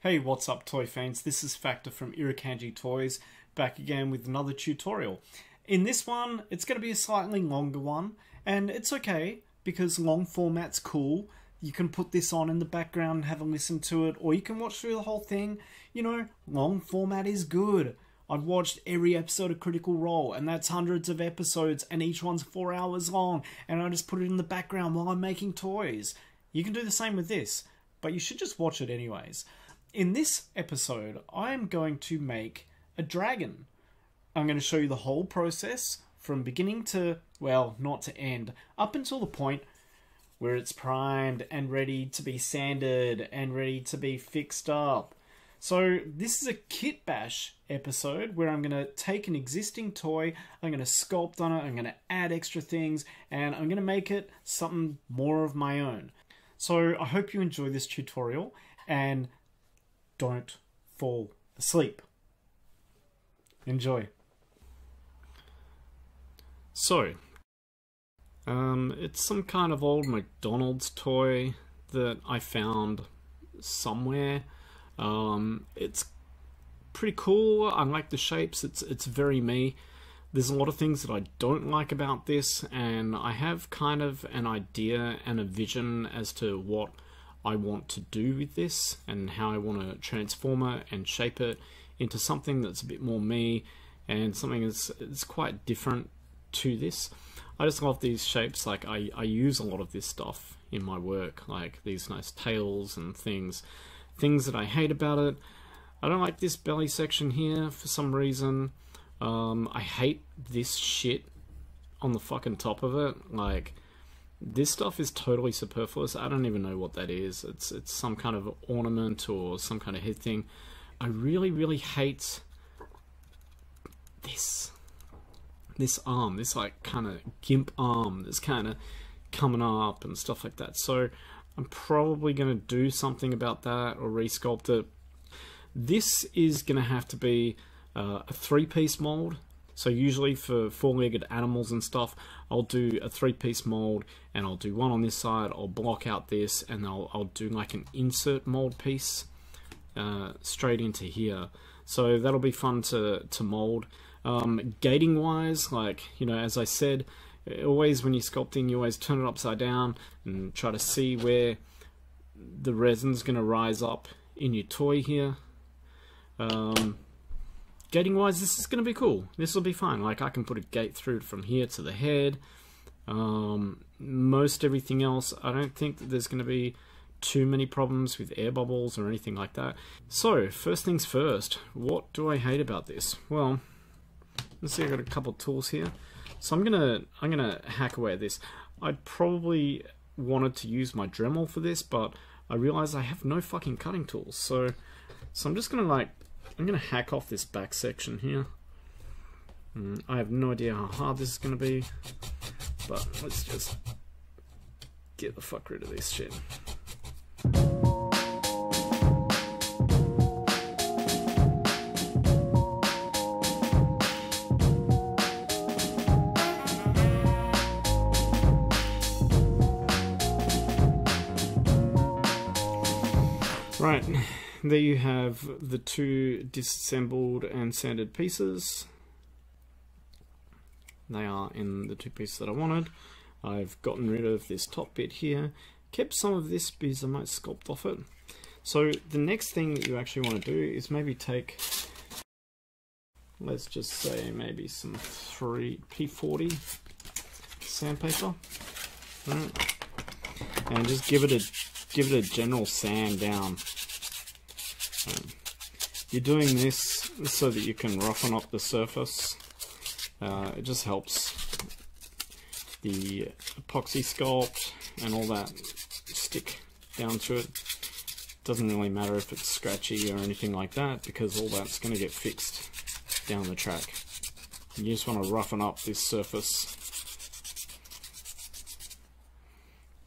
Hey, what's up toy fans? This is Factor from Irakanji Toys, back again with another tutorial. In this one, it's going to be a slightly longer one, and it's okay, because long format's cool. You can put this on in the background and have a listen to it, or you can watch through the whole thing. You know, long format is good. I've watched every episode of Critical Role, and that's hundreds of episodes, and each one's 4 hours long, and I just put it in the background while I'm making toys. You can do the same with this, but you should just watch it anyways. In this episode, I am going to make a dragon. I'm going to show you the whole process from beginning to, well, not to end, up until the point where it's primed and ready to be sanded and ready to be fixed up. So this is a Kitbash episode where I'm going to take an existing toy, I'm going to sculpt on it, I'm going to add extra things, and I'm going to make it something more of my own. So I hope you enjoy this tutorial and don't fall asleep. Enjoy. So, it's some kind of old McDonald's toy that I found somewhere. It's pretty cool. I like the shapes. It's very me. There's a lot of things that I don't like about this, and I have kind of an idea and a vision as to what I want to do with this and how I want to transform it and shape it into something that's a bit more me and something that's quite different to this. I just love these shapes. Like I use a lot of this stuff in my work, like these nice tails and things that I hate about it. I don't like this belly section here for some reason. I hate this shit on the fucking top of it. Like, this stuff is totally superfluous. I don't even know what that is. It's some kind of ornament or some kind of head thing. I really hate this arm, this like kind of gimp arm that's kind of coming up and stuff like that. So I'm probably going to do something about that or resculpt it. This is going to have to be a 3-piece mold. So usually for 4-legged animals and stuff, I'll do a 3-piece mold, and I'll do one on this side, I'll block out this, and I'll do like an insert mold piece straight into here. So that'll be fun to mold. Gating wise, like, you know, as I said, always when you're sculpting, you always turn it upside down and try to see where the resin's going to rise up in your toy here. Gating wise, this is going to be cool. This will be fine. Like, I can put a gate through from here to the head. Most everything else, I don't think that there's going to be too many problems with air bubbles or anything like that. So, first things first, what do I hate about this? Well, let's see, I've got a couple of tools here. So I'm gonna hack away at this. I probably wanted to use my Dremel for this, but I realized I have no fucking cutting tools. So I'm just gonna I'm gonna hack off this back section here. I have no idea how hard this is gonna be, but let's just get the fuck rid of this shit. Right, there you have the two disassembled and sanded pieces. They are in the two pieces that I wanted. I've gotten rid of this top bit here, kept some of this because I might sculpt off it. So the next thing that you actually want to do is maybe take, let's just say maybe some P40 sandpaper, right? And just give it a general sand down. You're doing this so that you can roughen up the surface. It just helps the epoxy sculpt and all that stick down to it. Doesn't really matter if it's scratchy or anything like that, because all that's going to get fixed down the track. You just want to roughen up this surface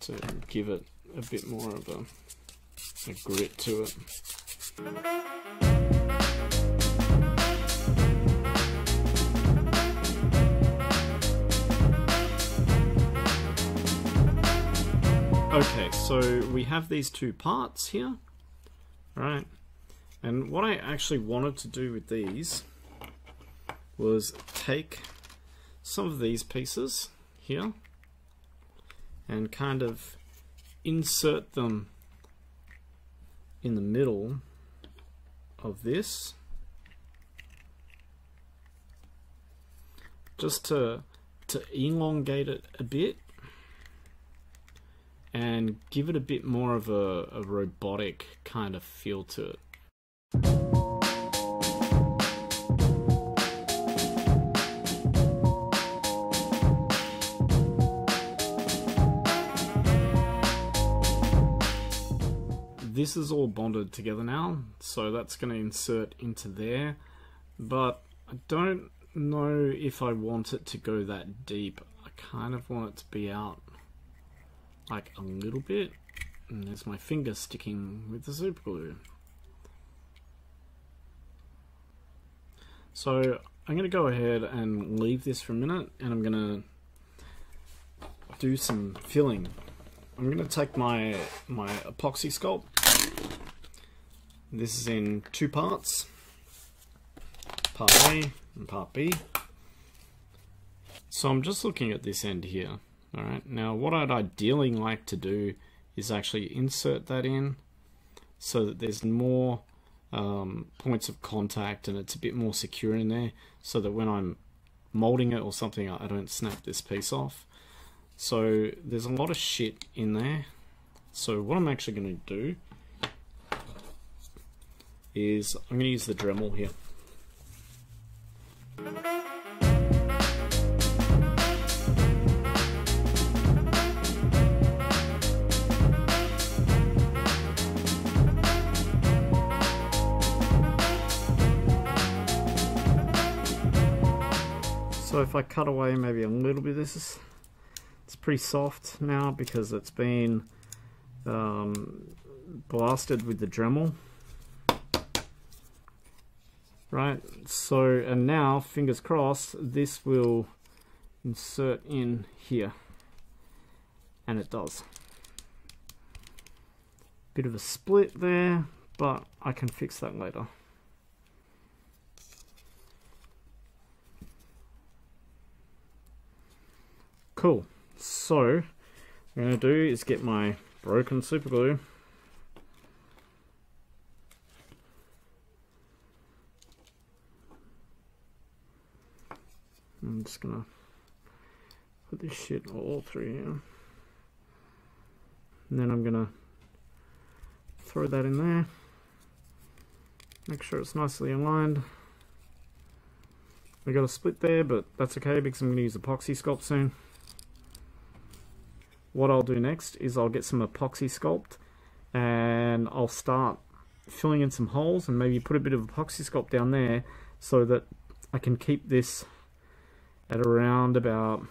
to give it a bit more of a grit to it. Okay, so we have these two parts here, right? And what I actually wanted to do with these was take some of these pieces here and kind of insert them in the middle of this, just to elongate it a bit and give it a bit more of a robotic kind of feel to it. This is all bonded together now, so that's going to insert into there, but I don't know if I want it to go that deep. I kind of want it to be out like a little bit, and there's my finger sticking with the super glue. So I'm going to go ahead and leave this for a minute, and I'm going to do some filling. I'm going to take my epoxy sculpt. This is in two parts, part A and part B. So I'm just looking at this end here. Alright, now what I'd ideally like to do is actually insert that in so that there's more points of contact and it's a bit more secure in there, so that when I'm molding it or something I don't snap this piece off. So there's a lot of shit in there. So what I'm actually going to do is I'm going to use the Dremel here. So if I cut away maybe a little bit of this, it's pretty soft now because it's been blasted with the Dremel. Right, so, and now, fingers crossed, this will insert in here. And it does. Bit of a split there, but I can fix that later. Cool. So, what I'm going to do is get my broken super glue. I'm just gonna put this shit all through here, and then I'm gonna throw that in there, make sure it's nicely aligned. We got a split there, but that's okay because I'm gonna use epoxy sculpt soon. What I'll do next is I'll get some epoxy sculpt and I'll start filling in some holes and maybe put a bit of epoxy sculpt down there so that I can keep this at around about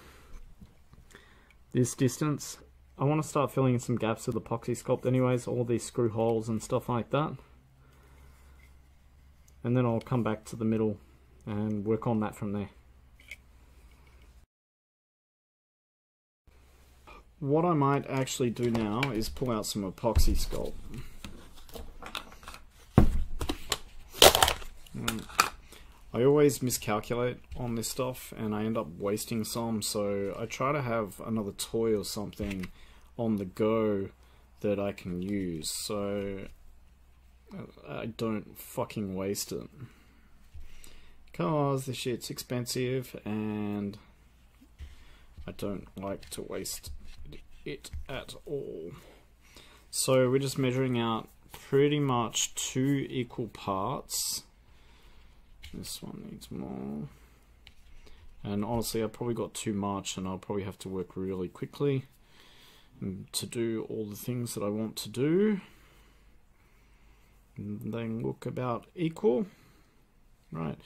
this distance. I want to start filling in some gaps with epoxy sculpt anyways, all these screw holes and stuff like that. And then I'll come back to the middle and work on that from there. What I might actually do now is pull out some epoxy sculpt. I always miscalculate on this stuff and I end up wasting some, so I try to have another toy or something on the go that I can use so I don't fucking waste it, because this shit's expensive and I don't like to waste it at all. So we're just measuring out pretty much 2 equal parts. This one needs more, and honestly I probably got too much and I'll probably have to work really quickly to do all the things that I want to do. And they look about equal, right?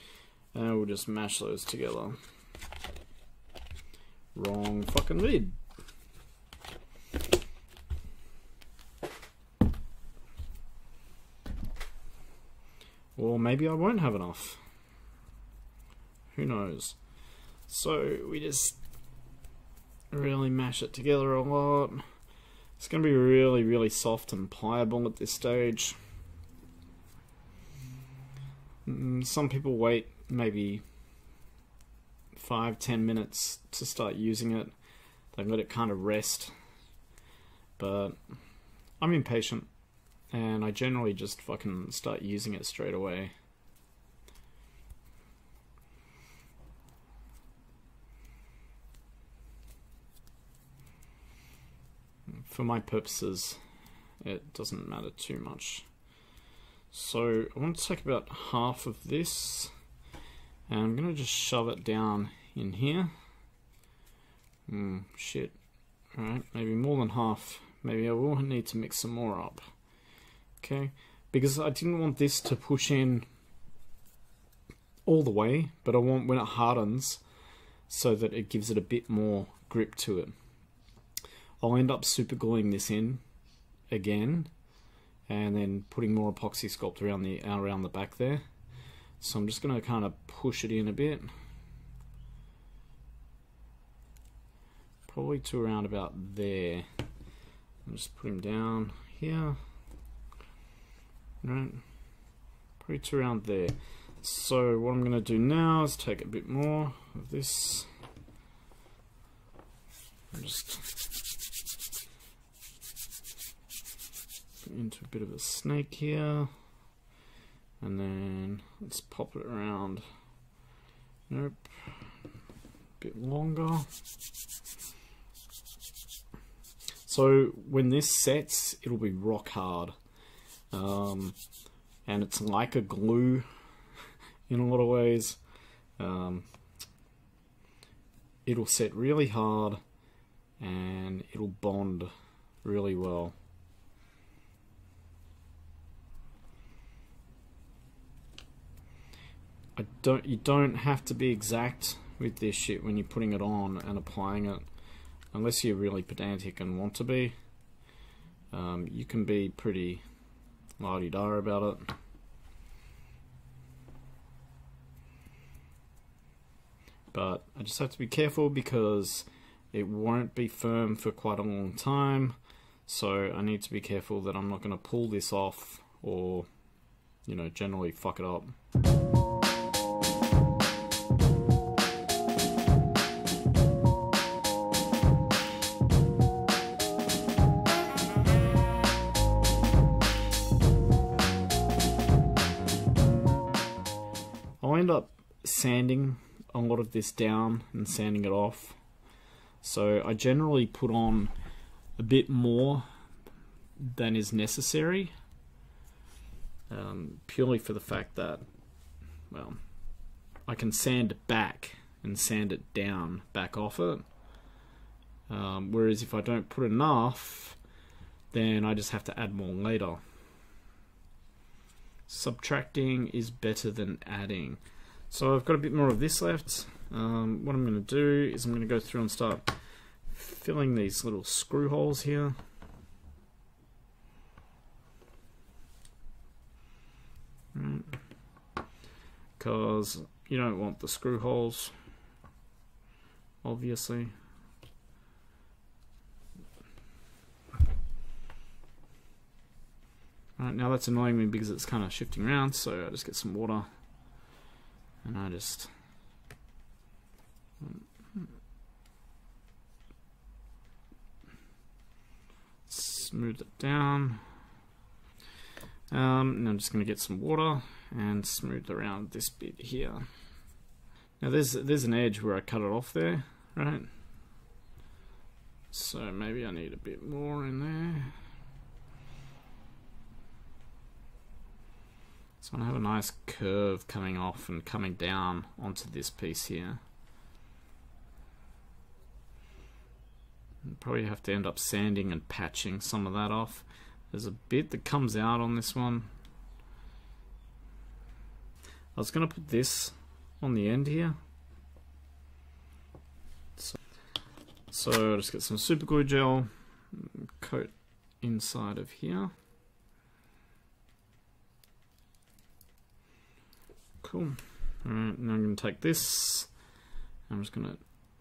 And we'll just mash those together. Wrong fucking lid. Or maybe I won't have enough. Who knows? So we just really mash it together a lot. It's going to be really, really soft and pliable at this stage. Some people wait maybe 5-10 minutes to start using it. They let it kind of rest. But I'm impatient, and I generally just fucking start using it straight away. For my purposes, it doesn't matter too much. So I want to take about half of this, and I'm going to just shove it down in here. Shit. Alright, maybe more than half. Maybe I will need to mix some more up. Okay, because I didn't want this to push in all the way, but I want when it hardens so that it gives it a bit more grip to it. I'll end up super gluing this in again, and then putting more epoxy sculpt around the back there. So I'm just going to kind of push it in a bit, probably to around about there. I'll just put him down here, right? Probably to around there. So what I'm going to do now is take a bit more of this. Just into a bit of a snake here, and then let's pop it around. Nope, a bit longer. So when this sets, it'll be rock hard, and it's like a glue in a lot of ways. It'll set really hard, and it'll bond really well. You don't have to be exact with this shit when you're putting it on and applying it, unless you're really pedantic and want to be. You can be pretty la-di-da about it. But I just have to be careful because it won't be firm for quite a long time, so I need to be careful that I'm not going to pull this off or, you know, generally fuck it up. I'll end up sanding a lot of this down and sanding it off. So I generally put on a bit more than is necessary, purely for the fact that, well, I can sand it back and sand it down back off it. Whereas if I don't put enough, then I just have to add more later. Subtracting is better than adding. So I've got a bit more of this left. What I'm going to do is I'm going to go through and start filling these little screw holes here. Because you don't want the screw holes, obviously. Right, now that's annoying me because it's kind of shifting around, so I just get some water and I just smooth it down. And I'm just going to get some water and smooth around this bit here. Now there's an edge where I cut it off there, right? So maybe I need a bit more in there. So I have a nice curve coming off and coming down onto this piece here. Probably have to end up sanding and patching some of that off. There's a bit that comes out on this one. I was going to put this on the end here. So I'll just get some super glue gel, coat inside of here. Cool. Alright, now I'm going to take this. I'm just going to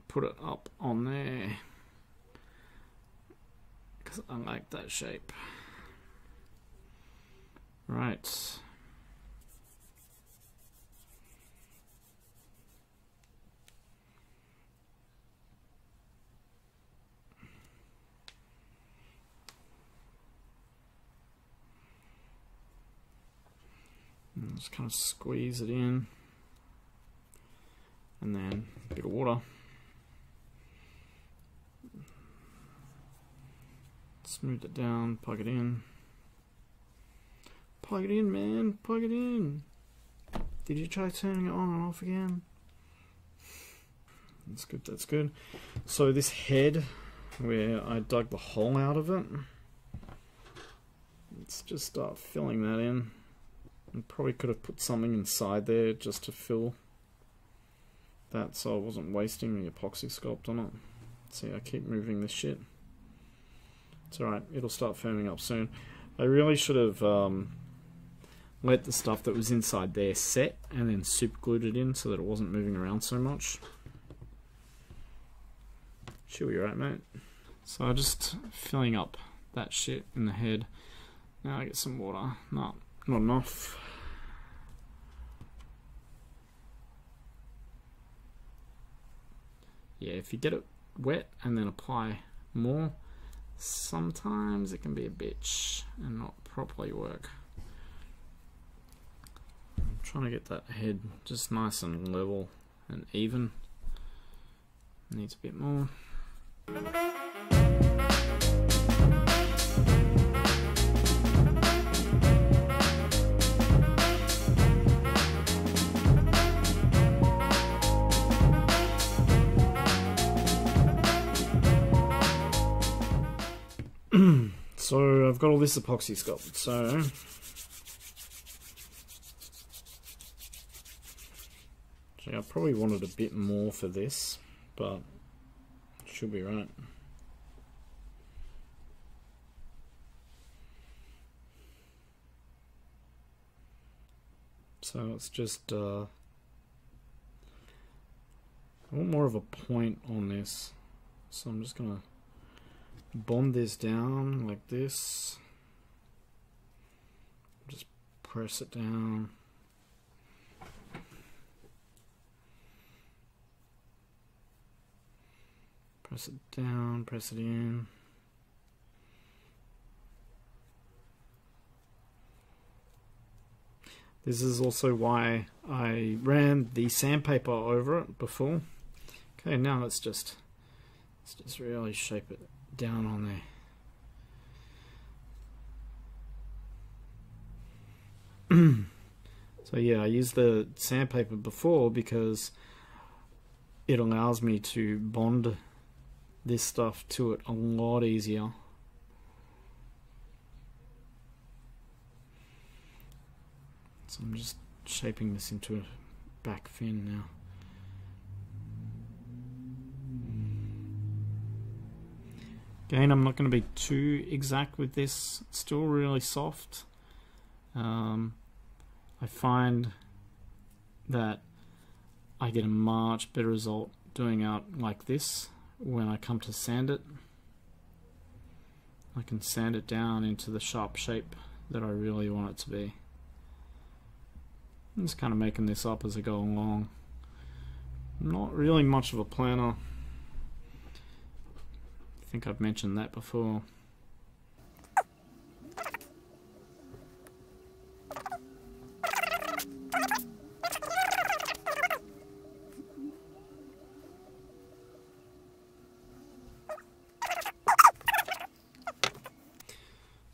put it up on there because I like that shape. Right. Just kind of squeeze it in, and then a bit of water. Smooth it down, plug it in. Plug it in, man, plug it in. Did you try turning it on and off again? That's good, that's good. So this head, where I dug the hole out of it, let's just start filling that in. I probably could have put something inside there just to fill that so I wasn't wasting the epoxy sculpt on it. See, I keep moving this shit. It's alright, it'll start firming up soon. I really should have let the stuff that was inside there set and then super glued it in so that it wasn't moving around so much. Sure, you're right, mate. So I'm just filling up that shit in the head. Now I get some water. No, not enough. Yeah, if you get it wet and then apply more, sometimes it can be a bitch and not properly work. I'm trying to get that head just nice and level and even. Needs a bit more. So I've got all this epoxy sculpt, so I probably wanted a bit more for this, but should be right. So it's just I want more of a point on this, so I'm just gonna bond this down like this. Just press it down. Press it down, press it in. This is also why I ran the sandpaper over it before. Okay, now let's just really shape it down on there. So yeah, I used the sandpaper before because it allows me to bond this stuff to it a lot easier. So I'm just shaping this into a back fin now. Again, I'm not going to be too exact with this. It's still really soft. I find that I get a much better result doing out like this when I come to sand it. I can sand it down into the sharp shape that I really want it to be. I'm just kind of making this up as I go along. Not really much of a planner. I think I've mentioned that before.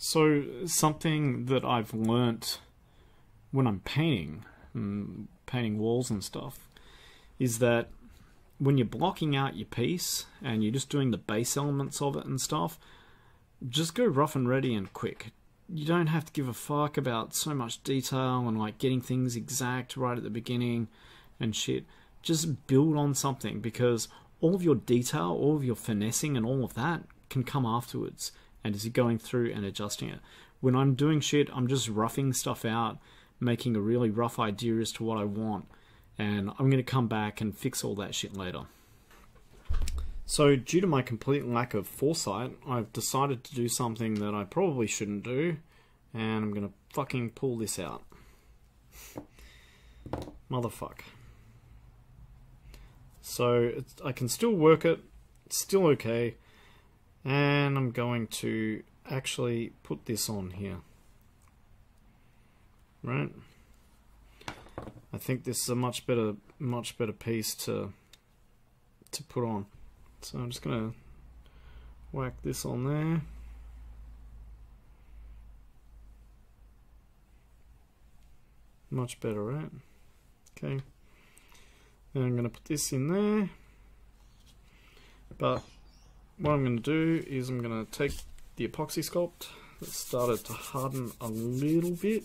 So something that I've learnt when I'm painting walls and stuff, is that when you're blocking out your piece and you're just doing the base elements of it and stuff, just go rough and ready and quick. You don't have to give a fuck about so much detail and like getting things exact right at the beginning and shit. Just build on something, because all of your detail, all of your finessing and all of that can come afterwards, and as you're going through and adjusting it. When I'm doing shit, I'm just roughing stuff out, making a really rough idea as to what I want, and I'm going to come back and fix all that shit later. So due to my complete lack of foresight, I've decided to do something that I probably shouldn't do, and I'm going to fucking pull this out. Motherfuck. So I can still work it, it's still okay, and I'm going to actually put this on here. Right? I think this is a much better piece to put on. So I'm just gonna whack this on there. Much better, right? Okay. Then I'm gonna put this in there. But what I'm gonna do is I'm gonna take the epoxy sculpt that started to harden a little bit.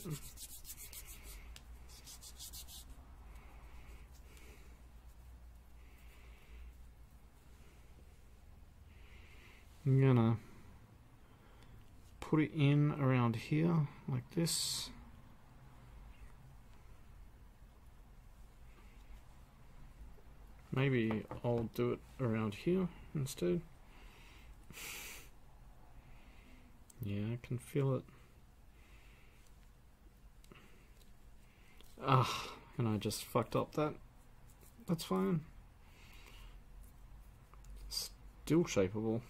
I'm gonna put it in around here like this. Maybe I'll do it around here instead. Yeah, I can feel it. And I just fucked up that. That's fine. Still shapeable.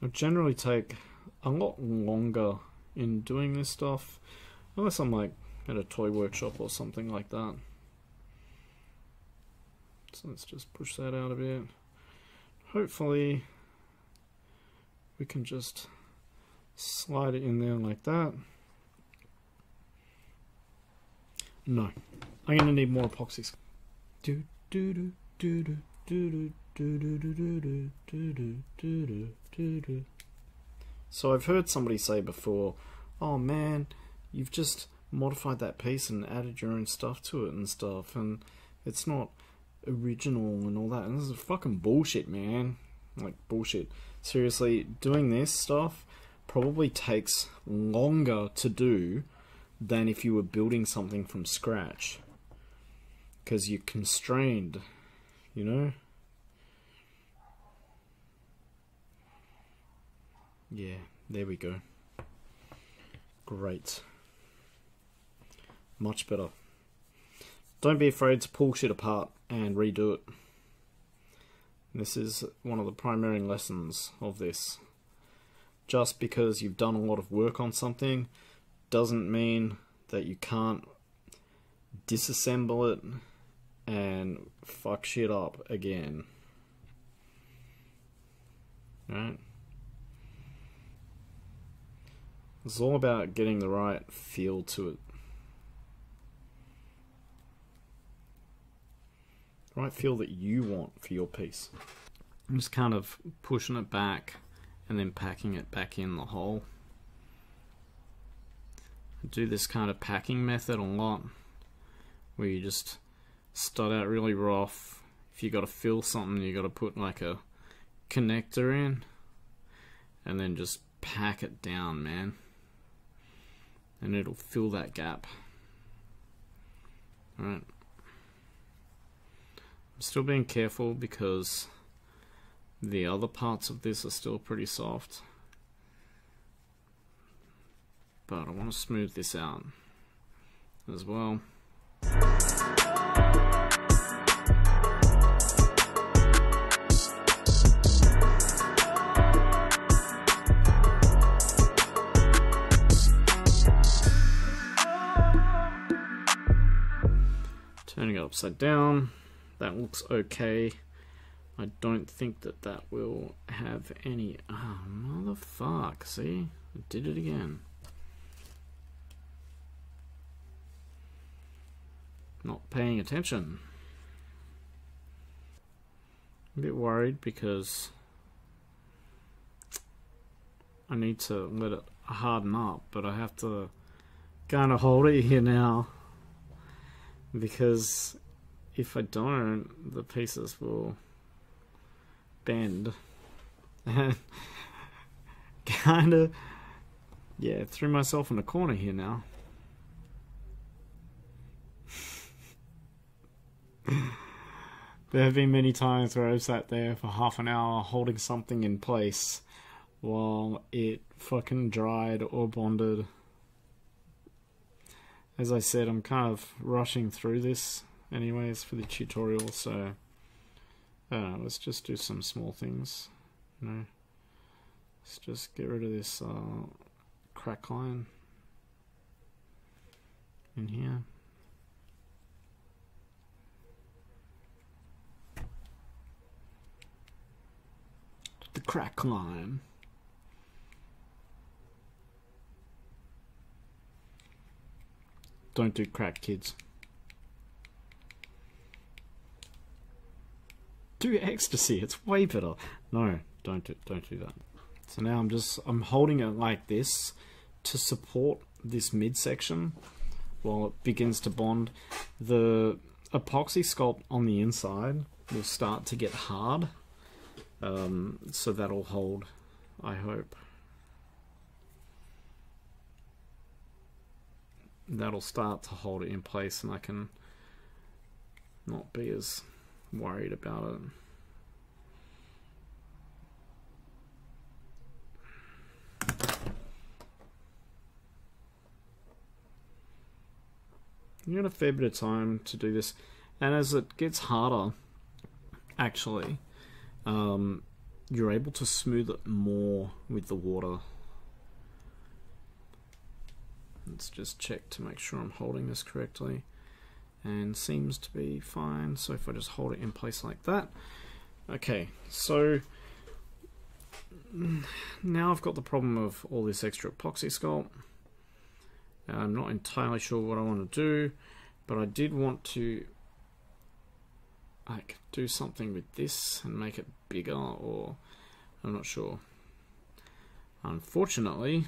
I generally take a lot longer in doing this stuff, unless I'm like at a toy workshop or something like that. So let's just push that out a bit. Hopefully we can just slide it in there like that. No, I'm gonna need more epoxy. So I've heard somebody say before, oh man, you've just modified that piece and added your own stuff to it and stuff, and it's not original and all that. And this is fucking bullshit, man. Like, bullshit. Seriously, doing this stuff probably takes longer to do than if you were building something from scratch, because you're constrained, you know? Yeah, there we go. Great. Much better. Don't be afraid to pull shit apart and redo it. This is one of the primary lessons of this. Just because you've done a lot of work on something doesn't mean that you can't disassemble it and fuck shit up again. Right? It's all about getting the right feel to it. The right feel that you want for your piece. I'm just kind of pushing it back and then packing it back in the hole. I do this kind of packing method a lot, where you just start out really rough. If you got to fill something, you got to put like a connector in, and then just pack it down, man. And it'll fill that gap. Alright. I'm still being careful because the other parts of this are still pretty soft. But I want to smooth this out as well. Turning it upside down, that looks okay. I don't think that that will have any... Oh, motherfuck, see? I did it again. Not paying attention. I'm a bit worried because I need to let it harden up, but I have to kind of hold it here now, because if I don't, the pieces will bend. And kind of, yeah, threw myself in a corner here now. There have been many times where I've sat there for half an hour holding something in place while it fucking dried or bonded. As I said, I'm kind of rushing through this anyways for the tutorial, so let's just do some small things. You know, let's just get rid of this crack line in here. the crack climb. Don't do crack, kids. Do ecstasy, it's way better. No, don't do that. So now I'm holding it like this to support this midsection while it begins to bond. The epoxy sculpt on the inside will start to get hard, so that'll hold, I hope. That'll start to hold it in place and I can not be as worried about it. You got a fair bit of time to do this, and as it gets harder, actually, you're able to smooth it more with the water. Let's just check to make sure I'm holding this correctly, and seems to be fine. So if I just hold it in place like that, okay. So now I've got the problem of all this extra epoxy sculpt. I'm not entirely sure what I want to do, but I did want to like do something with this and make it bigger, or I'm not sure. Unfortunately,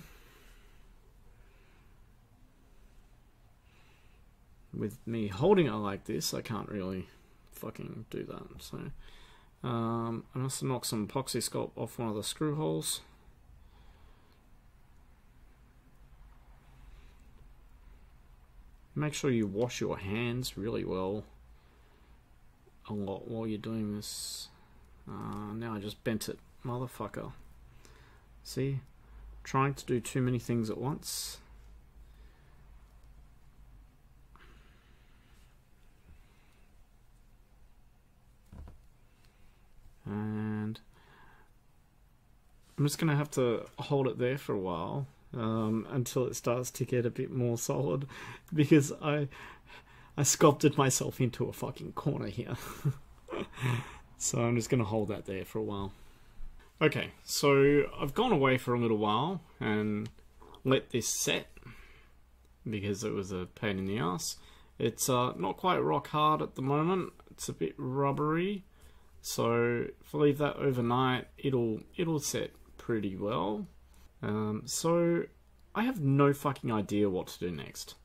with me holding it like this, I can't really fucking do that. So I must knock some epoxy sculpt off one of the screw holes. Make sure you wash your hands really well a lot while you're doing this. Now I just bent it, motherfucker. See? Trying to do too many things at once. And I'm just going to have to hold it there for a while. Until it starts to get a bit more solid, because I sculpted myself into a fucking corner here. So I'm just going to hold that there for a while. Okay, so I've gone away for a little while and let this set, because it was a pain in the ass. It's not quite rock hard at the moment, it's a bit rubbery, so if I leave that overnight, it'll set pretty well. So I have no fucking idea what to do next.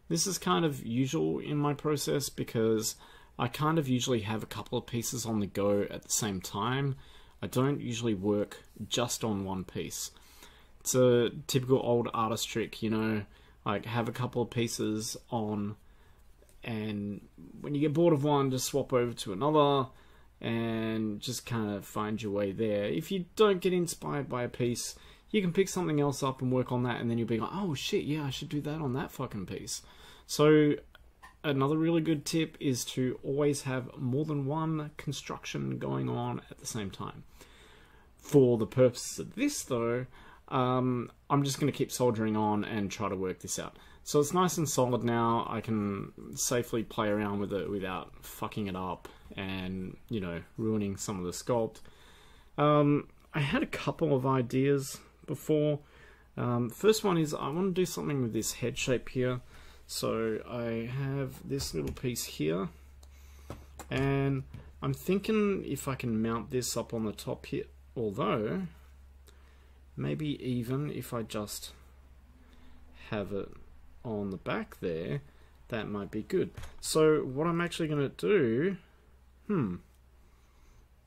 This is kind of usual in my process, because I kind of usually have a couple of pieces on the go at the same time. I don't usually work just on one piece. It's a typical old artist trick, you know, like have a couple of pieces on, and when you get bored of one, just swap over to another and just kind of find your way there. If you don't get inspired by a piece, you can pick something else up and work on that, and then you'll be like, oh shit, yeah, I should do that on that fucking piece. So another really good tip is to always have more than one construction going on at the same time. For the purposes of this though, I'm just going to keep soldering on and try to work this out. So it's nice and solid now. I can safely play around with it without fucking it up and, you know, ruining some of the sculpt. I had a couple of ideas before. First one is I want to do something with this head shape here. So I have this little piece here, and I'm thinking if I can mount this up on the top here, although maybe even if I just have it on the back there, that might be good. So what I'm actually going to do,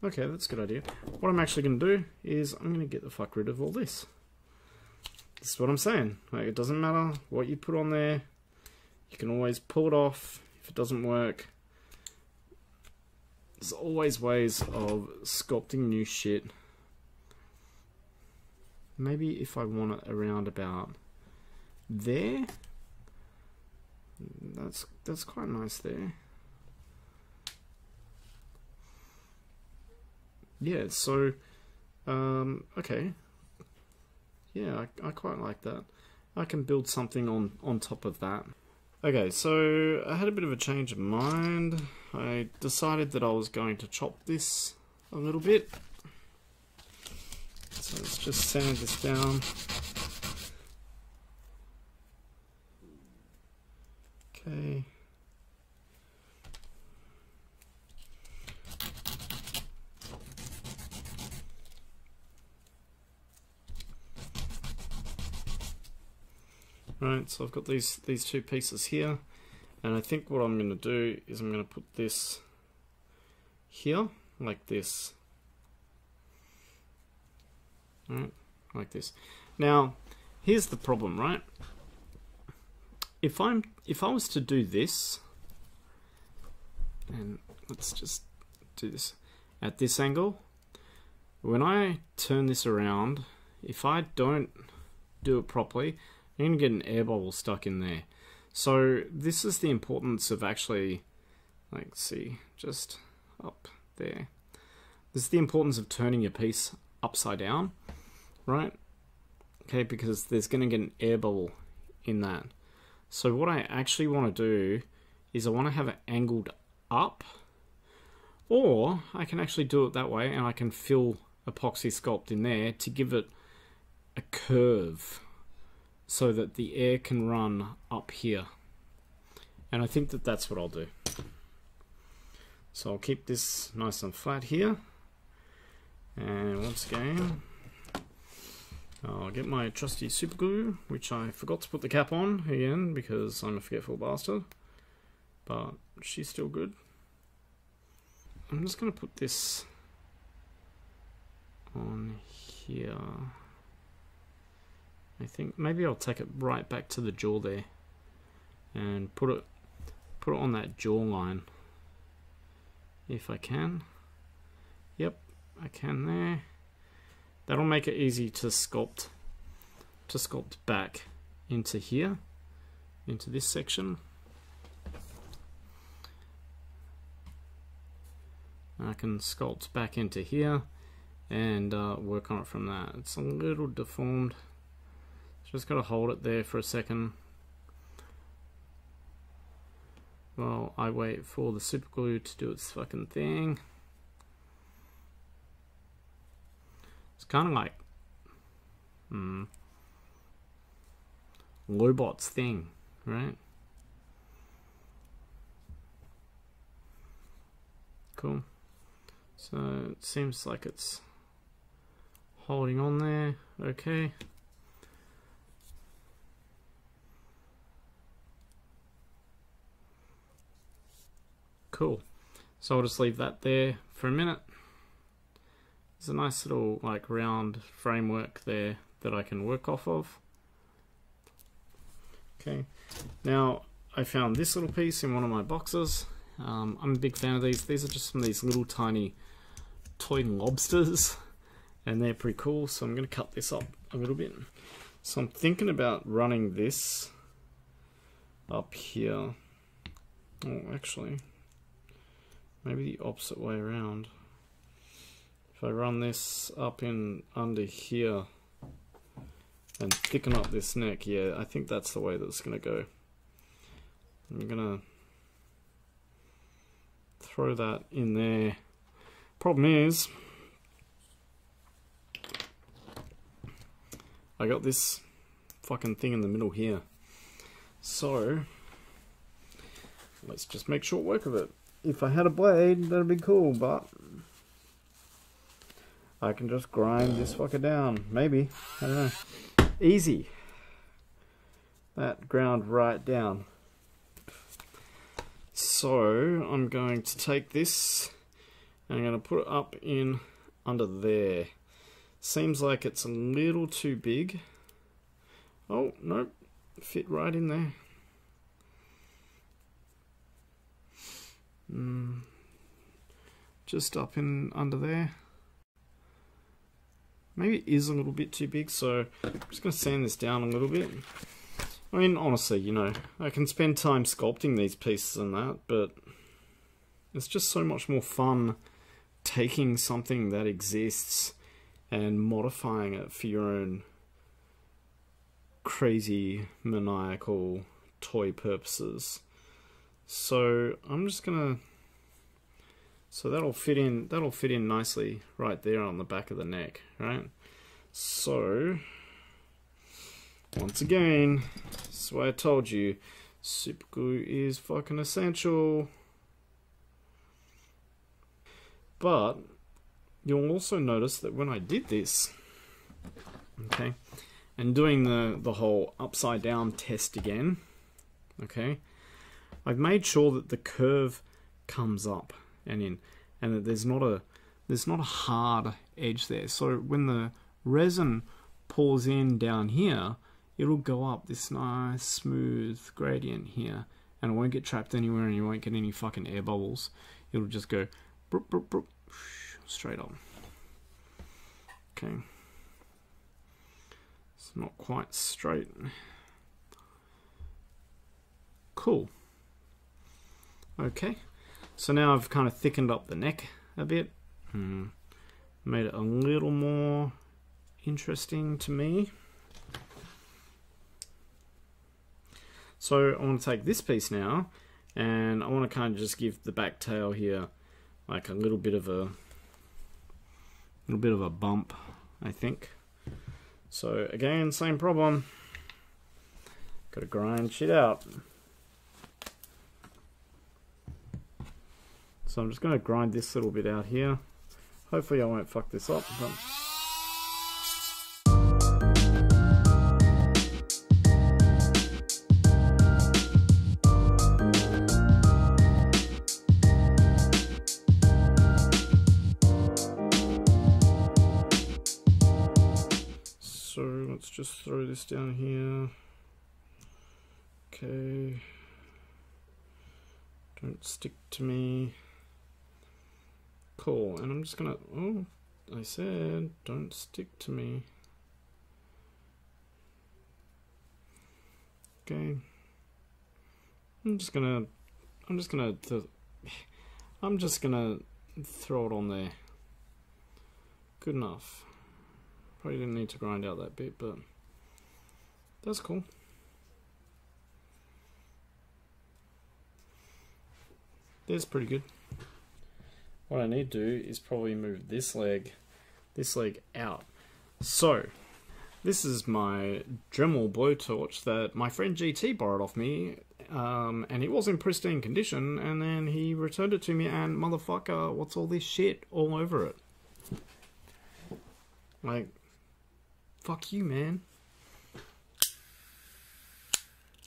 okay, that's a good idea. What I'm actually going to do is I'm going to get the fuck rid of all this. This is what I'm saying. Like, it doesn't matter what you put on there. You can always pull it off if it doesn't work. There's always ways of sculpting new shit. Maybe if I want it around about there. That's quite nice there. Yeah, so, okay. Yeah, I quite like that. I can build something on top of that. Okay, so I had a bit of a change of mind. I decided that I was going to chop this a little bit. So let's just sand this down. Okay. Right, so I've got these two pieces here, and I think what I'm going to do is I'm going to put this here, like this. Right, like this. Now, here's the problem, right? If I was to do this, and let's just do this at this angle, when I turn this around, if I don't do it properly, you're going to get an air bubble stuck in there. So this is the importance of actually, like, see, just up there. This is the importance of turning your piece upside down, right? Okay, because there's going to get an air bubble in that. So what I actually want to do is I want to have it angled up, or I can actually do it that way and I can fill epoxy Sculpt in there to give it a curve, so that the air can run up here. And I think that that's what I'll do. So I'll keep this nice and flat here. And once again, I'll get my trusty super glue, which I forgot to put the cap on again because I'm a forgetful bastard. But she's still good. I'm just going to put this on here. I think maybe I'll take it right back to the jaw there and put it on that jaw line if I can. Yep, I can there. That'll make it easy to sculpt back into here, into this section. I can sculpt back into here and work on it from that. It's a little deformed. Just gotta hold it there for a second while I wait for the super glue to do its fucking thing. It's kind of like Lobot's thing, right? Cool. So it seems like it's holding on there. Okay. Cool. So I'll just leave that there for a minute. There's a nice little like round framework there that I can work off of. Okay. Now I found this little piece in one of my boxes. I'm a big fan of these. These are just some of these little tiny toy lobsters, and they're pretty cool. So I'm going to cut this up a little bit. So I'm thinking about running this up here. Oh, actually, maybe the opposite way around. If I run this up in under here and thicken up this neck, yeah, I think that's the way that it's going to go. I'm going to throw that in there. Problem is, I got this fucking thing in the middle here. So let's just make short work of it. If I had a blade, that'd be cool, but I can just grind this fucker down. Maybe. I don't know. Easy. That ground right down. So I'm going to take this and I'm going to put it up in under there. Seems like it's a little too big. Oh, nope. Fit right in there. Just up in under there. Maybe it is a little bit too big, so I'm just going to sand this down a little bit. I mean, honestly, you know, I can spend time sculpting these pieces and that, but it's just so much more fun taking something that exists and modifying it for your own crazy, maniacal toy purposes. So I'm just gonna, so that'll fit in nicely right there on the back of the neck, right? So, once again, this is why I told you, super glue is fucking essential. But you'll also notice that when I did this, okay, and doing the whole upside down test again, okay, I've made sure that the curve comes up and in, and that there's not a hard edge there. So when the resin pours in down here, it'll go up this nice smooth gradient here, and it won't get trapped anywhere, and you won't get any fucking air bubbles. It'll just go broop, broop, broop, straight up. Okay. It's not quite straight. Cool. Okay. So now I've kind of thickened up the neck a bit. Made it a little more interesting to me. So I want to take this piece now, and I want to kind of just give the back tail here like a little bit of a bump, I think. So again, same problem. Got to grind shit out. So I'm just going to grind this little bit out here. Hopefully I won't fuck this up. But so let's just throw this down here. Okay. Don't stick to me. Cool, and I'm just gonna, oh, I said, don't stick to me. Okay. I'm just gonna throw it on there. Good enough. Probably didn't need to grind out that bit, but that's cool. That's pretty good. What I need to do is probably move this leg out. So, this is my Dremel blowtorch that my friend GT borrowed off me, and it was in pristine condition, and then he returned it to me, and motherfucker, what's all this shit all over it? Like, fuck you, man.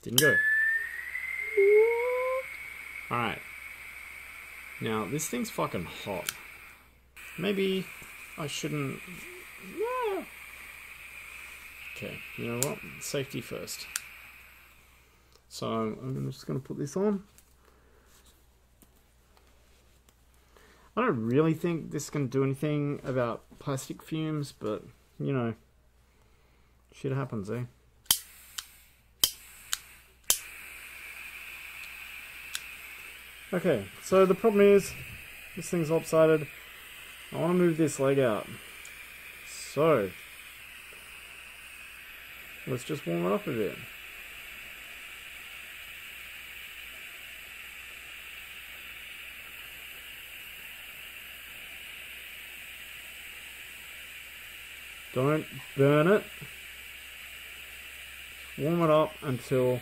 Didn't go. Alright. Now, this thing's fucking hot. Maybe I shouldn't... Yeah. Okay, you know what? Safety first. So, I'm just going to put this on. I don't really think this can do anything about plastic fumes, but, you know, shit happens, eh? Okay, so the problem is, this thing's lopsided. I want to move this leg out. So, let's just warm it up a bit. Don't burn it. Warm it up until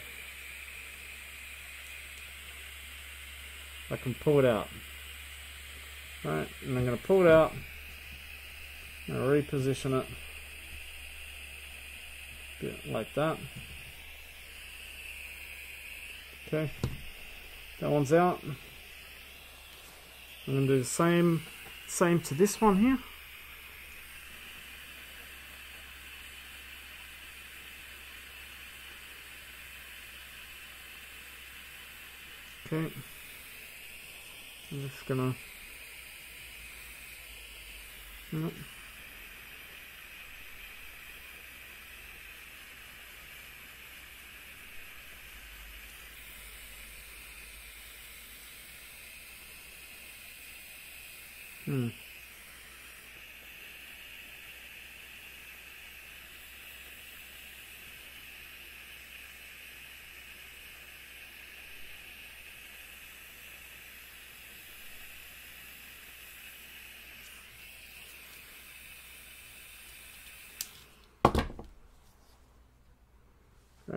I can pull it out. Right, and I'm going to pull it out. I'm going to reposition it. A bit like that. Okay, that one's out. I'm going to do the same to this one here. Okay. I'm just gonna... Nope.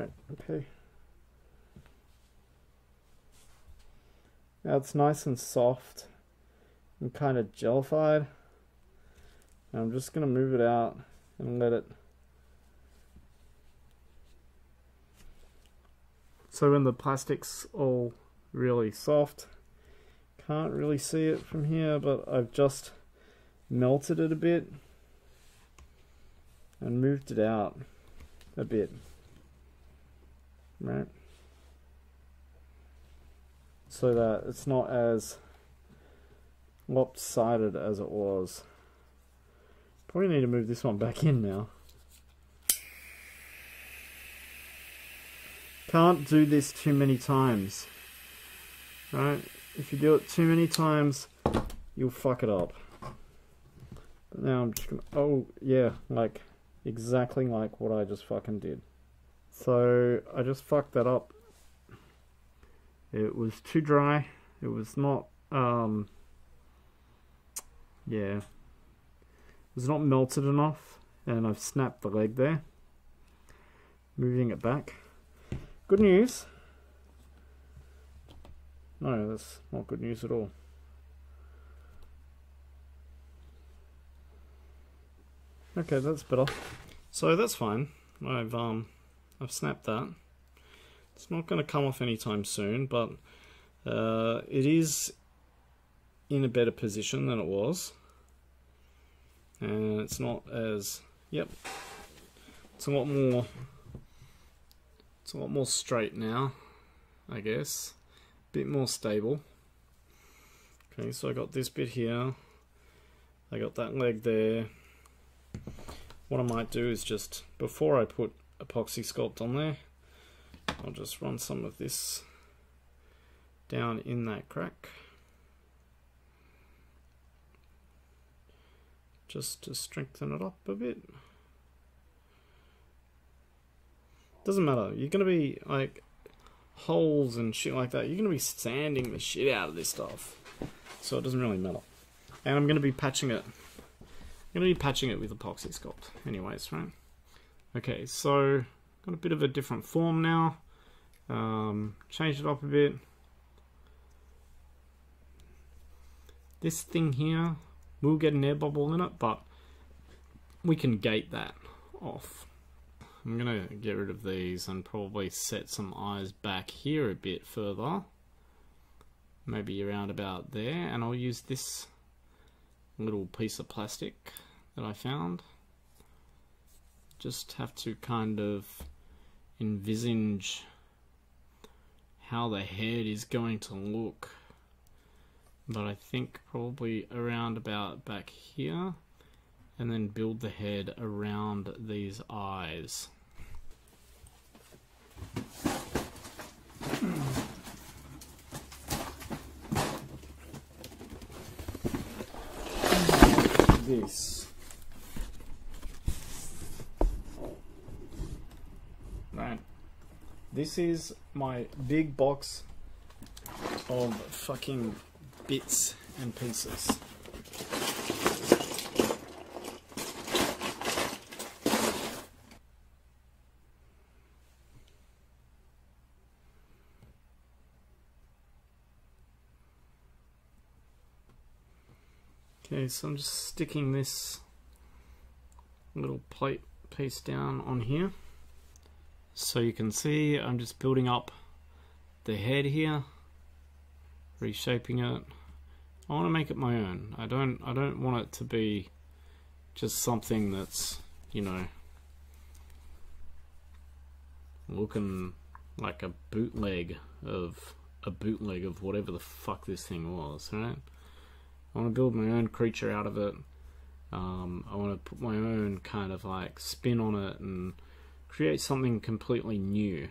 Right, okay. Now it's nice and soft and kind of jellified. And I'm just going to move it out and let it. So when the plastic's all really soft, can't really see it from here, but I've just melted it a bit and moved it out a bit, right? So that it's not as lopsided as it was. Probably need to move this one back in now. Can't do this too many times, right? If you do it too many times, you'll fuck it up. But now I'm just gonna, oh yeah, like exactly like what I just fucking did. So I just fucked that up. It was too dry. It was not, yeah, it was not melted enough, and I've snapped the leg there. Moving it back. Good news. No, that's not good news at all. Okay, that's better. So that's fine. I've snapped that. It's not going to come off anytime soon, but it is in a better position than it was, and it's not as, yep, it's a lot more straight now, I guess. Bit more stable. Okay, so I got this bit here. I got that leg there. What I might do is just, before I put epoxy sculpt on there, I'll just run some of this down in that crack. Just to strengthen it up a bit. Doesn't matter. You're going to be like holes and shit like that. You're going to be sanding the shit out of this stuff. So it doesn't really matter. And I'm going to be patching it. I'm going to be patching it with epoxy sculpt anyways, right? Okay, so got a bit of a different form now. Changed it up a bit. This thing here will get an air bubble in it, but we can gate that off. I'm going to get rid of these and probably set some eyes back here a bit further. Maybe around about there. And I'll use this little piece of plastic that I found. Just have to kind of envisage how the head is going to look. But I think probably around about back here. And then build the head around these eyes. This. Right. This is my big box of fucking bits and pieces. Okay, so I'm just sticking this little plate piece down on here. So you can see I'm just building up the head here, reshaping it. I want to make it my own. I don't want it to be just something that's, you know, looking like a bootleg of whatever the fuck this thing was, right? I want to build my own creature out of it. I want to put my own kind of like spin on it and create something completely new.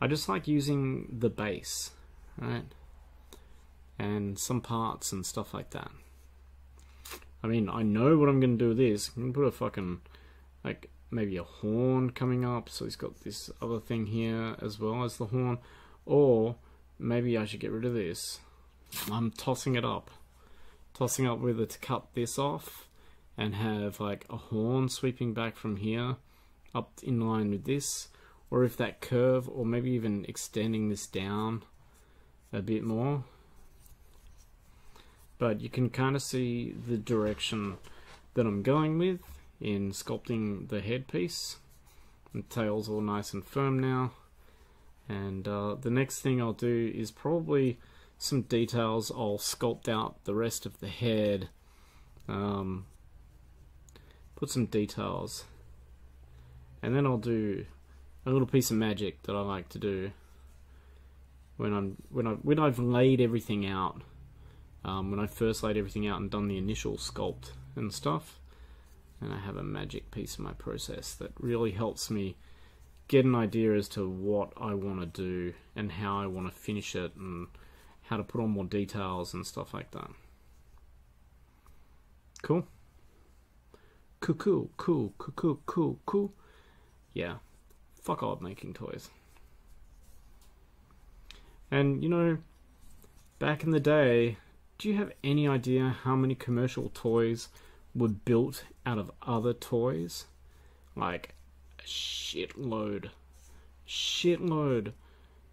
I just like using the base, right? And some parts and stuff like that. I mean, I know what I'm going to do with this. I'm going to put a fucking, like, maybe a horn coming up. So he's got this other thing here as well as the horn. Or maybe I should get rid of this. I'm tossing it up. Tossing up whether to cut this off and have like a horn sweeping back from here up in line with this, or if that curve, or maybe even extending this down a bit more. But you can kind of see the direction that I'm going with in sculpting the headpiece. The tail's all nice and firm now. And the next thing I'll do is probably some details. I'll sculpt out the rest of the head. Put some details. And then I'll do a little piece of magic that I like to do when I've laid everything out. When I first laid everything out and done the initial sculpt and stuff, and I have a magic piece of my process that really helps me get an idea as to what I want to do and how I want to finish it and how to put on more details and stuff like that. Cool? Cool. Yeah, fuck off making toys. And you know, back in the day, do you have any idea how many commercial toys were built out of other toys? Like a shitload.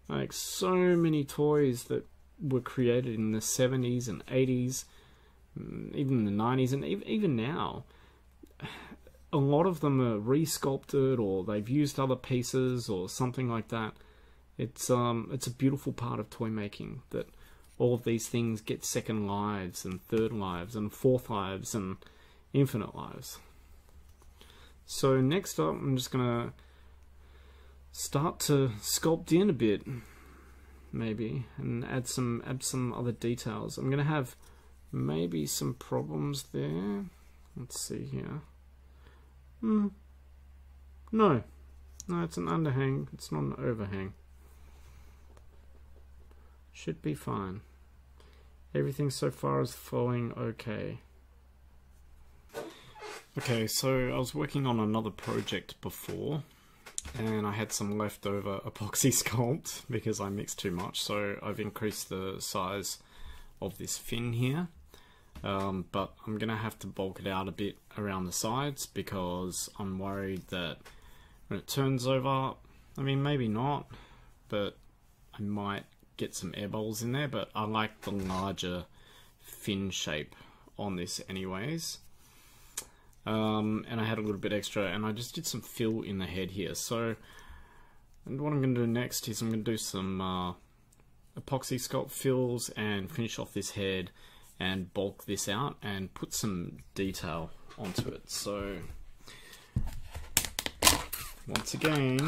Like so many toys that were created in the 70s and 80s, even the 90s, and even now. A lot of them are re-sculpted, or they've used other pieces or something like that. It's a beautiful part of toy making that all of these things get second lives and third lives and fourth lives and infinite lives. So next up, I'm just gonna start to sculpt in a bit, maybe, and add some other details. I'm gonna have maybe some problems there. Let's see here. No, it's an underhang. It's not an overhang. Should be fine. Everything so far is flowing okay. Okay, so I was working on another project before, and I had some leftover epoxy sculpt because I mixed too much, so I've increased the size of this fin here. But I'm gonna have to bulk it out a bit around the sides because I'm worried that when it turns over, I mean maybe not, but I might get some air bubbles in there, but I like the larger fin shape on this anyways. And I had a little bit extra, and I just did some fill in the head here. So, and what I'm going to do next is I'm going to do some epoxy sculpt fills and finish off this head and bulk this out and put some detail onto it. So, once again,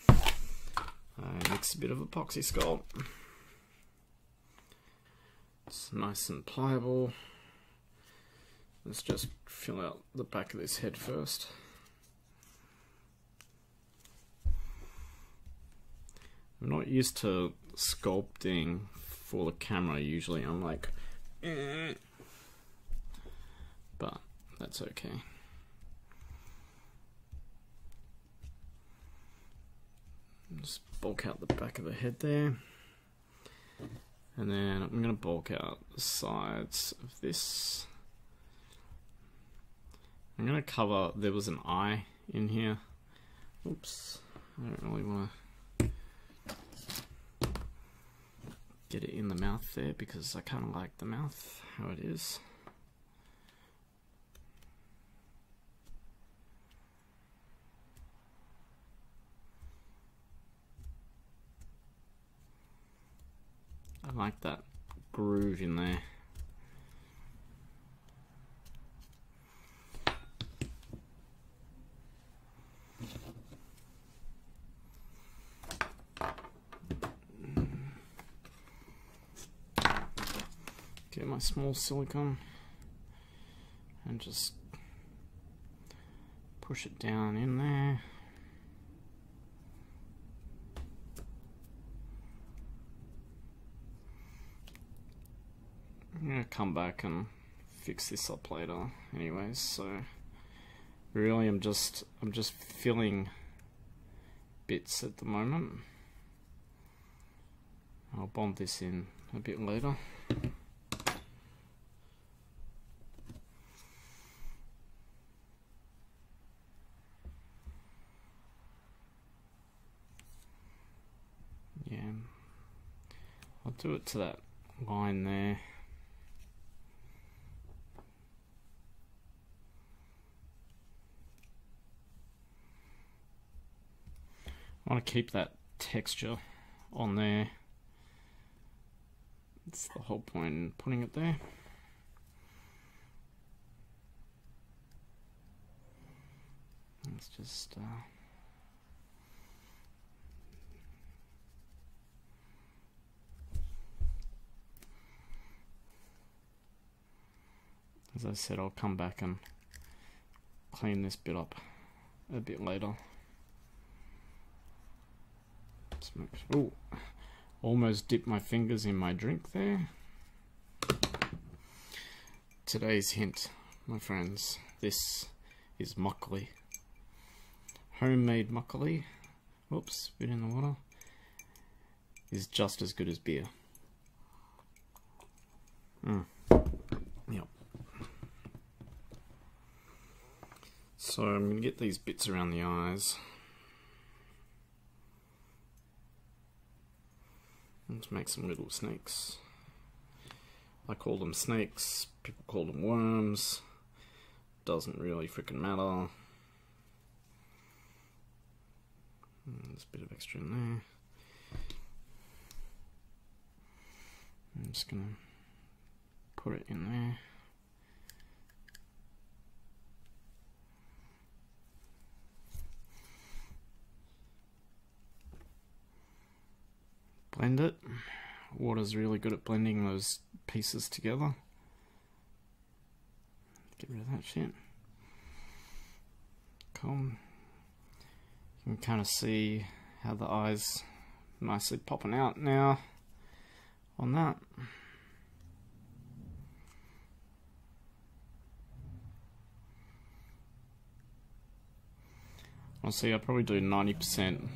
I mix a bit of epoxy sculpt. It's nice and pliable. Let's just fill out the back of this head first. I'm not used to sculpting for the camera usually. I'm like, but that's okay. Just bulk out the back of the head there. And then I'm going to bulk out the sides of this. I'm going to cover, there was an eye in here. Oops, I don't really want to get it in the mouth there because I kind of like the mouth how it is. I like that groove in there. Get my small silicone and just push it down in there. I'm gonna come back and fix this up later anyways, so really I'm just filling bits at the moment. I'll bond this in a bit later. I'll do it to that line there. I want to keep that texture on there. That's the whole point in putting it there. Let's just as I said, I'll come back and clean this bit up a bit later. Oh, almost dipped my fingers in my drink there. Today's hint, my friends, this is makgeolli. Homemade makgeolli, whoops, bit in the water, is just as good as beer. Yep. So I'm going to get these bits around the eyes. Let's make some little snakes. I call them snakes, people call them worms. Doesn't really freaking matter. There's a bit of extra in there. I'm just gonna put it in there. Blend it. Water's really good at blending those pieces together. Get rid of that shit. Cool. You can kind of see how the eyes nicely popping out now on that. Honestly, I'll probably do 90%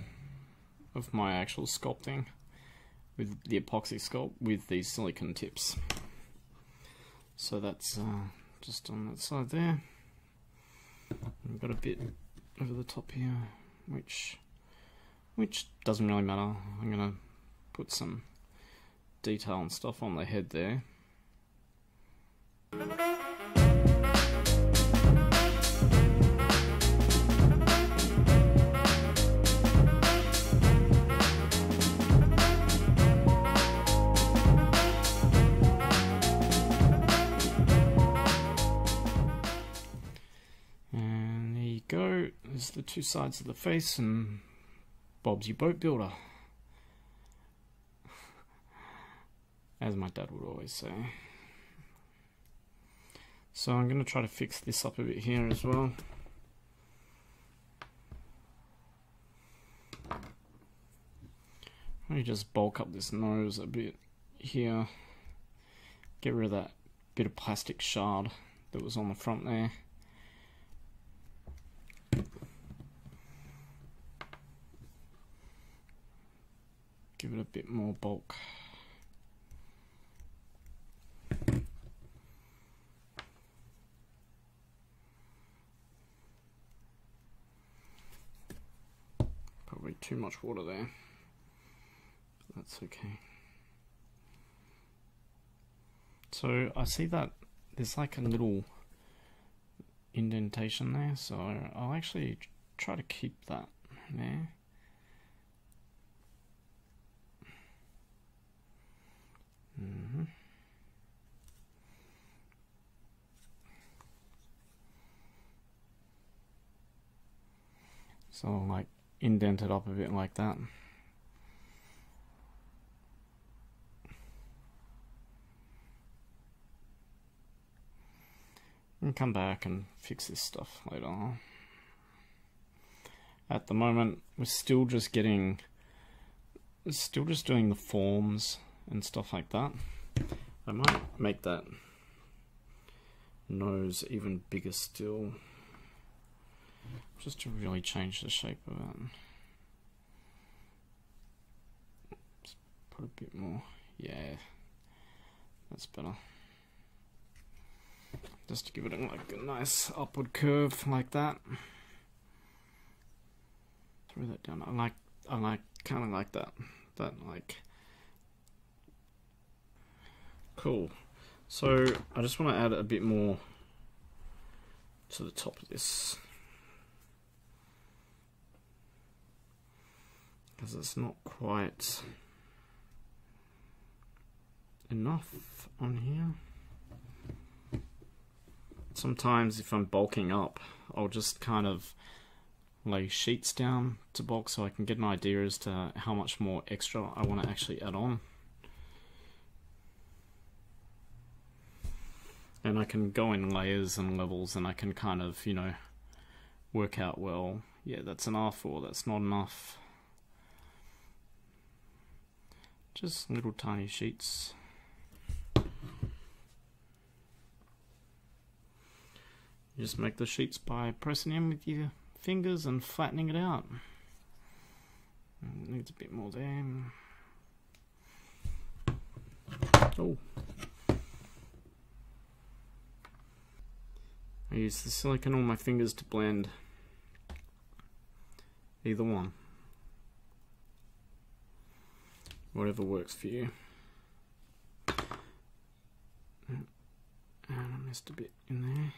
of my actual sculpting with the epoxy sculpt with these silicone tips. So that's just on that side there. I've got a bit over the top here, which doesn't really matter. I'm gonna put some detail and stuff on the head there. There's the two sides of the face, and Bob's your boat builder, as my dad would always say. So I'm going to try to fix this up a bit here as well. Let me just bulk up this nose a bit here, get rid of that bit of plastic shard that was on the front there. Give it a bit more bulk. Probably too much water there, but that's okay. So I see that there's like a little indentation there, so I'll actually try to keep that there. So I'll like indent it up a bit like that. And come back and fix this stuff later on. At the moment, we're still just doing the forms and stuff like that. I might make that nose even bigger still, just to really change the shape of it. Just put a bit more, yeah, that's better. Just to give it like a nice upward curve like that. Throw that down. I like kind of like that like Cool. So I just want to add a bit more to the top of this, because it's not quite enough on here. Sometimes if I'm bulking up, I'll just kind of lay sheets down to bulk so I can get an idea as to how much more extra I want to actually add on. And I can go in layers and levels, and I can kind of, you know, work out, well, yeah, that's enough or that's not enough. Just little tiny sheets. You just make the sheets by pressing in with your fingers and flattening it out. Needs a bit more there. Oh. I use the silicone on my fingers to blend either one. Whatever works for you. And I missed a bit in there.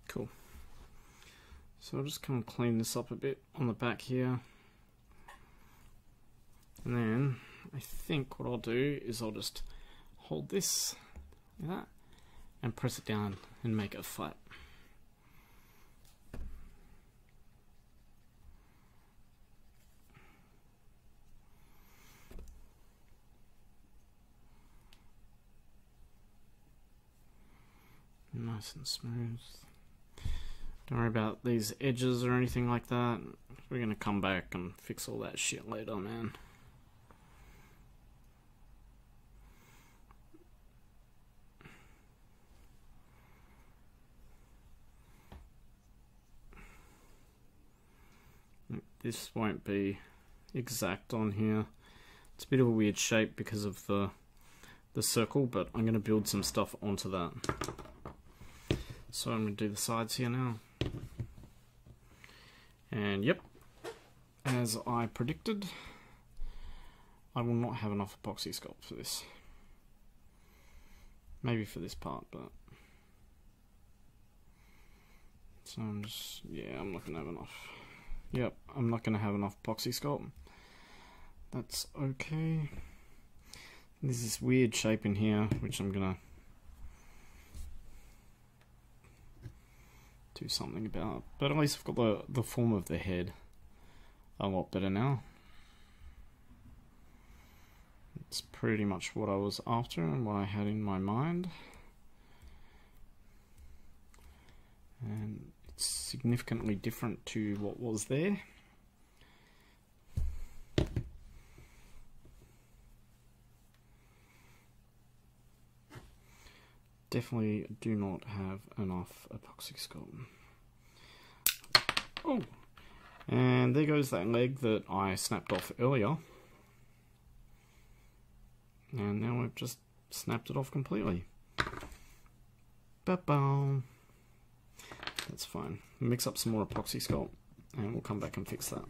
Cool. So I'll just come and clean this up a bit on the back here. And then I think what I'll do is I'll just hold this like that and press it down and make it flat. Nice and smooth. Don't worry about these edges or anything like that. We're gonna come back and fix all that shit later, man. This won't be exact on here. It's a bit of a weird shape because of the circle, but I'm gonna build some stuff onto that. So I'm going to do the sides here now. And yep, as I predicted, I will not have enough epoxy sculpt for this. Maybe for this part, but... So I'm just... yeah, I'm not going to have enough. Yep, I'm not going to have enough epoxy sculpt. That's okay. There's this weird shape in here, which I'm going to do something about, but at least I've got the form of the head a lot better now. It's pretty much what I was after and what I had in my mind, and it's significantly different to what was there. Definitely do not have enough epoxy sculpt. Oh, and there goes that leg that I snapped off earlier. And now I've just snapped it off completely. Ba-bow. That's fine. Mix up some more epoxy sculpt and we'll come back and fix that.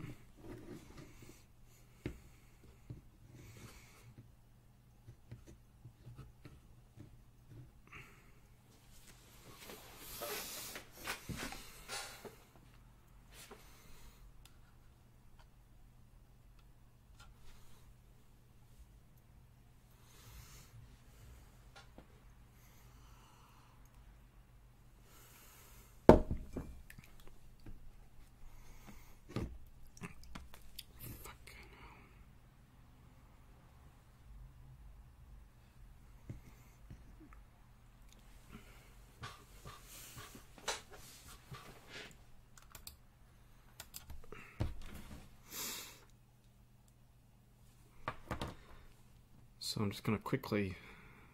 So I'm just going to quickly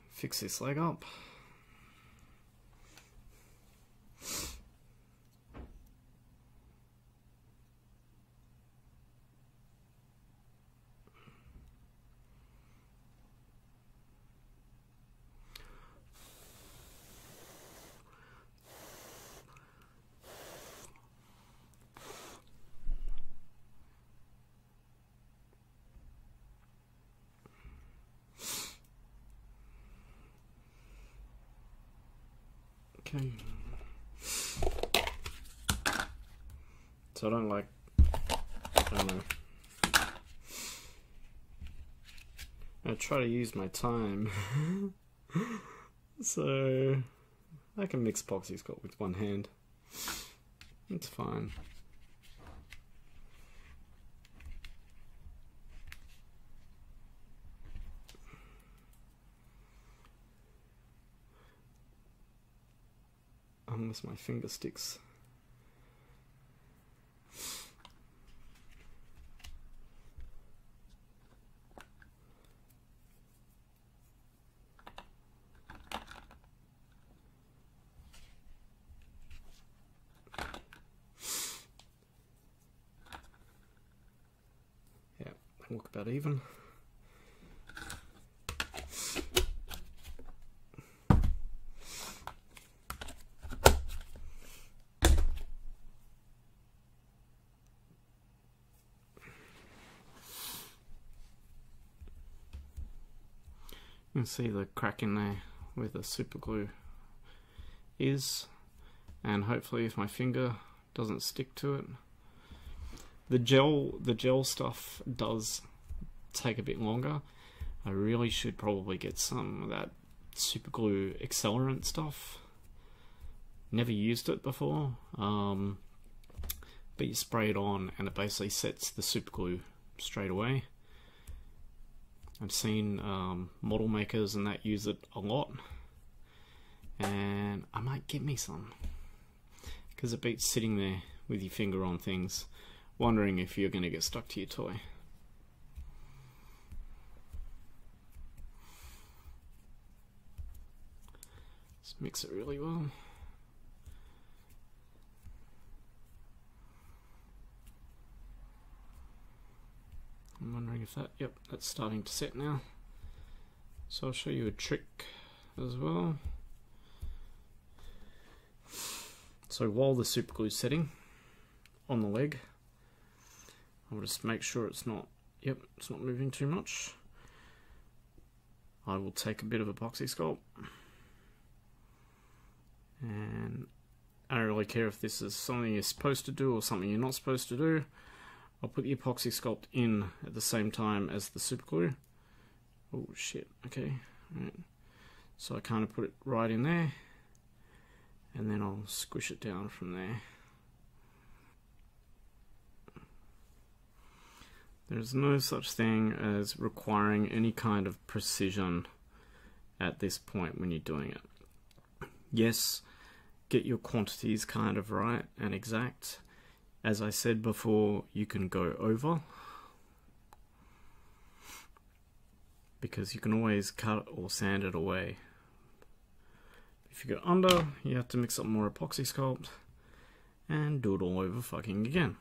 fix this leg up. Okay. So I don't know. I try to use my time. So I can mix epoxy Sculpt with one hand. It's fine. Unless my finger sticks. Yeah, look about even. You can see the crack in there where the super glue is, and hopefully if my finger doesn't stick to it. The gel stuff does take a bit longer. I really should probably get some of that super glue accelerant stuff. Never used it before, but you spray it on and it basically sets the super glue straight away. I've seen model makers and that use it a lot, and I might get me some because it beats sitting there with your finger on things wondering if you're going to get stuck to your toy. Just mix it really well. I'm wondering if that, yep, that's starting to set now. So I'll show you a trick as well. So while the super glue is setting on the leg, I'll just make sure it's not, yep, it's not moving too much. I will take a bit of epoxy Sculpt, and I don't really care if this is something you're supposed to do or something you're not supposed to do. I'll put the epoxy Sculpt in at the same time as the super glue. Oh shit, okay. Right. So I kind of put it right in there, and then I'll squish it down from there. There's no such thing as requiring any kind of precision at this point when you're doing it. Yes, get your quantities kind of right and exact. As I said before, you can go over, because you can always cut or sand it away. If you go under, you have to mix up more epoxy Sculpt and do it all over fucking again.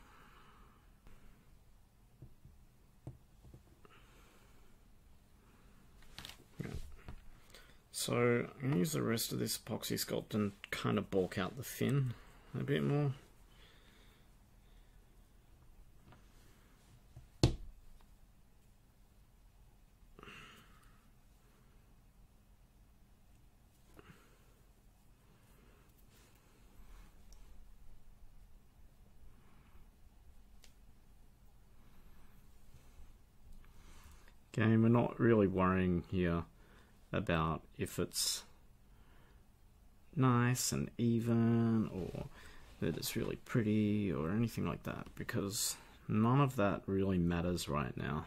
So I'm going to use the rest of this epoxy Sculpt and kind of bulk out the fin a bit more. Okay, we're not really worrying here about if it's nice and even or that it's really pretty or anything like that, because none of that really matters right now.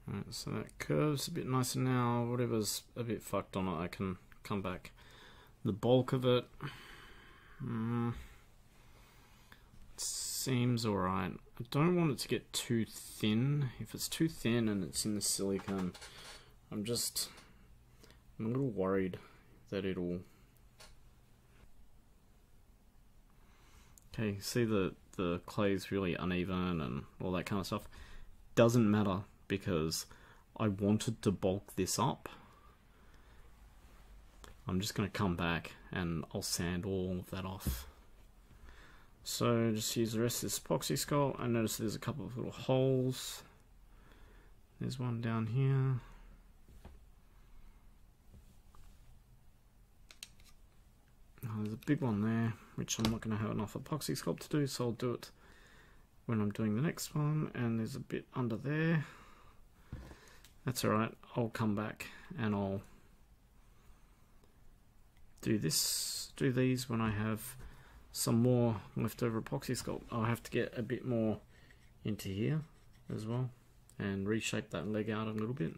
Alright, so that curve's a bit nicer now. Whatever's a bit fucked on it, I can come back. The bulk of it seems alright. I don't want it to get too thin. If it's too thin and it's in the silicone, I'm a little worried that it'll... Okay, see the clay's really uneven and all that kind of stuff. Doesn't matter, because I wanted to bulk this up. I'm just going to come back and I'll sand all of that off. So just use the rest of this epoxy Sculpt. I notice there's a couple of little holes There's one down here. Oh, there's a big one there, which I'm not going to have enough epoxy sculpt to do, so I'll do it when I'm doing the next one. And there's a bit under there. That's alright, I'll come back and I'll do these when I have some more leftover epoxy sculpt. I'll have to get a bit more into here as well and reshape that leg out a little bit.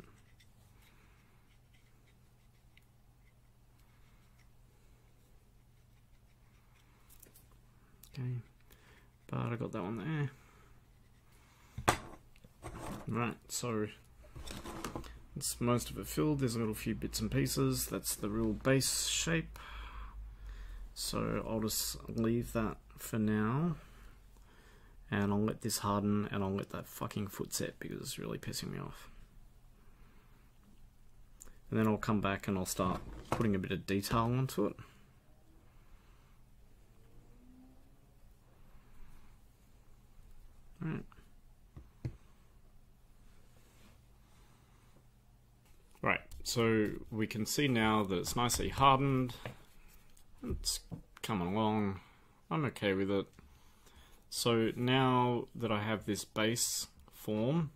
Okay, but I got that one there. Right, so it's most of it filled. There's a little few bits and pieces. That's the real base shape. So I'll just leave that for now. And I'll let this harden and I'll let that fucking foot set because it's really pissing me off. And then I'll come back and I'll start putting a bit of detail onto it. Right. Right, so we can see now that it's nicely hardened. It's coming along. I'm okay with it. So now that I have this base form,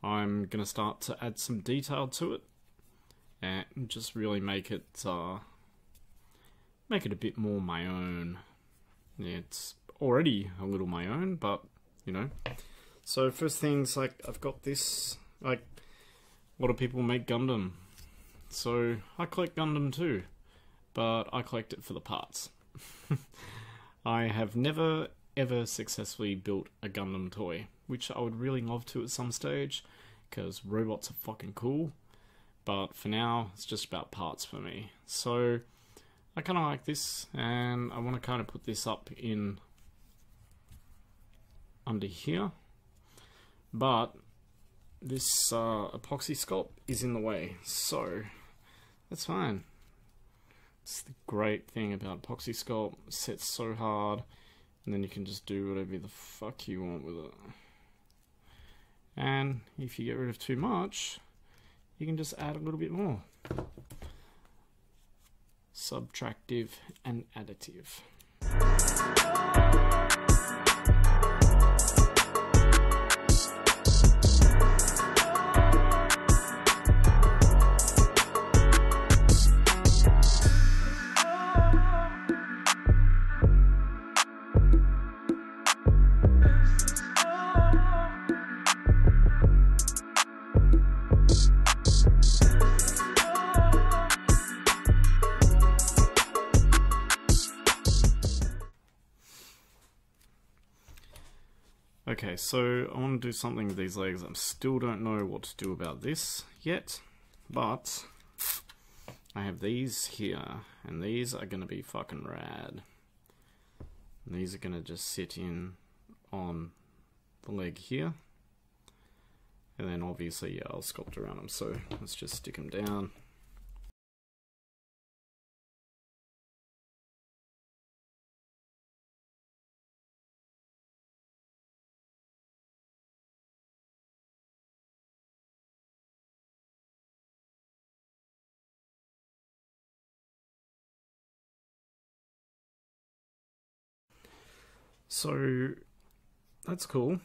I'm going to start to add some detail to it and just really make it a bit more my own. Yeah, it's already a little my own, but you know. So first things, like I've got this, like a lot of people make Gundam. So I collect Gundam too, but I collect it for the parts. I have never ever successfully built a Gundam toy, which I would really love to at some stage, because robots are fucking cool, but for now, it's just about parts for me. So, I kind of like this, and I want to kind of put this up in under here, but this epoxy sculpt is in the way, so that's fine. It's the great thing about epoxy sculpt, it sets so hard, and then you can just do whatever the fuck you want with it. And if you get rid of too much, you can just add a little bit more. Subtractive and additive. Okay, so I want to do something with these legs. I still don't know what to do about this yet, but I have these here, and these are going to be fucking rad. And these are going to just sit in on the leg here, and then obviously, yeah, I'll sculpt around them, so let's just stick them down. So that's cool.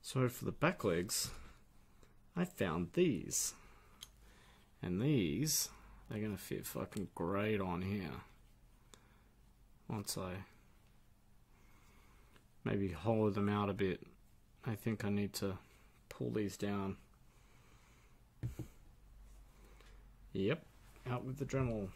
So for the back legs, I found these. And these are gonna fit fucking great on here. Once I maybe hollow them out a bit, I think I need to pull these down. Yep, out with the Dremel.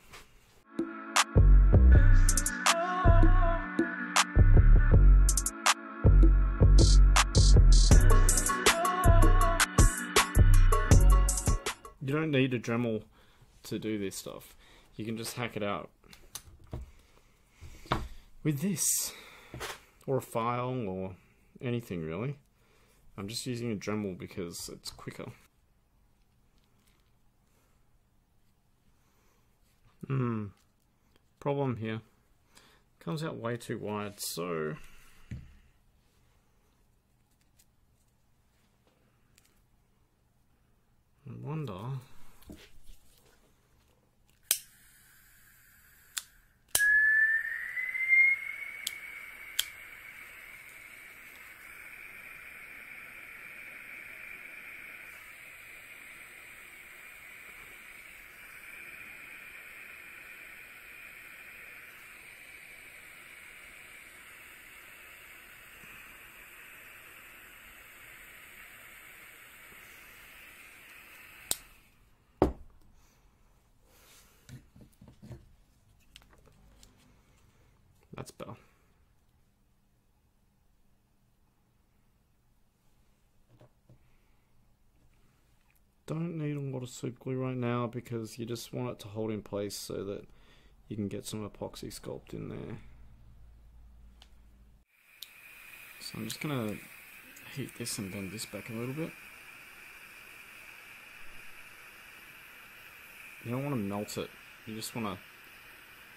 You don't need a Dremel to do this stuff. You can just hack it out with this, or a file, or anything really. I'm just using a Dremel because it's quicker. Problem here. Comes out way too wide, so That's better. Don't need a lot of super glue right now because you just want it to hold in place so that you can get some epoxy sculpt in there. So I'm just going to heat this and bend this back a little bit. You don't want to melt it, you just want to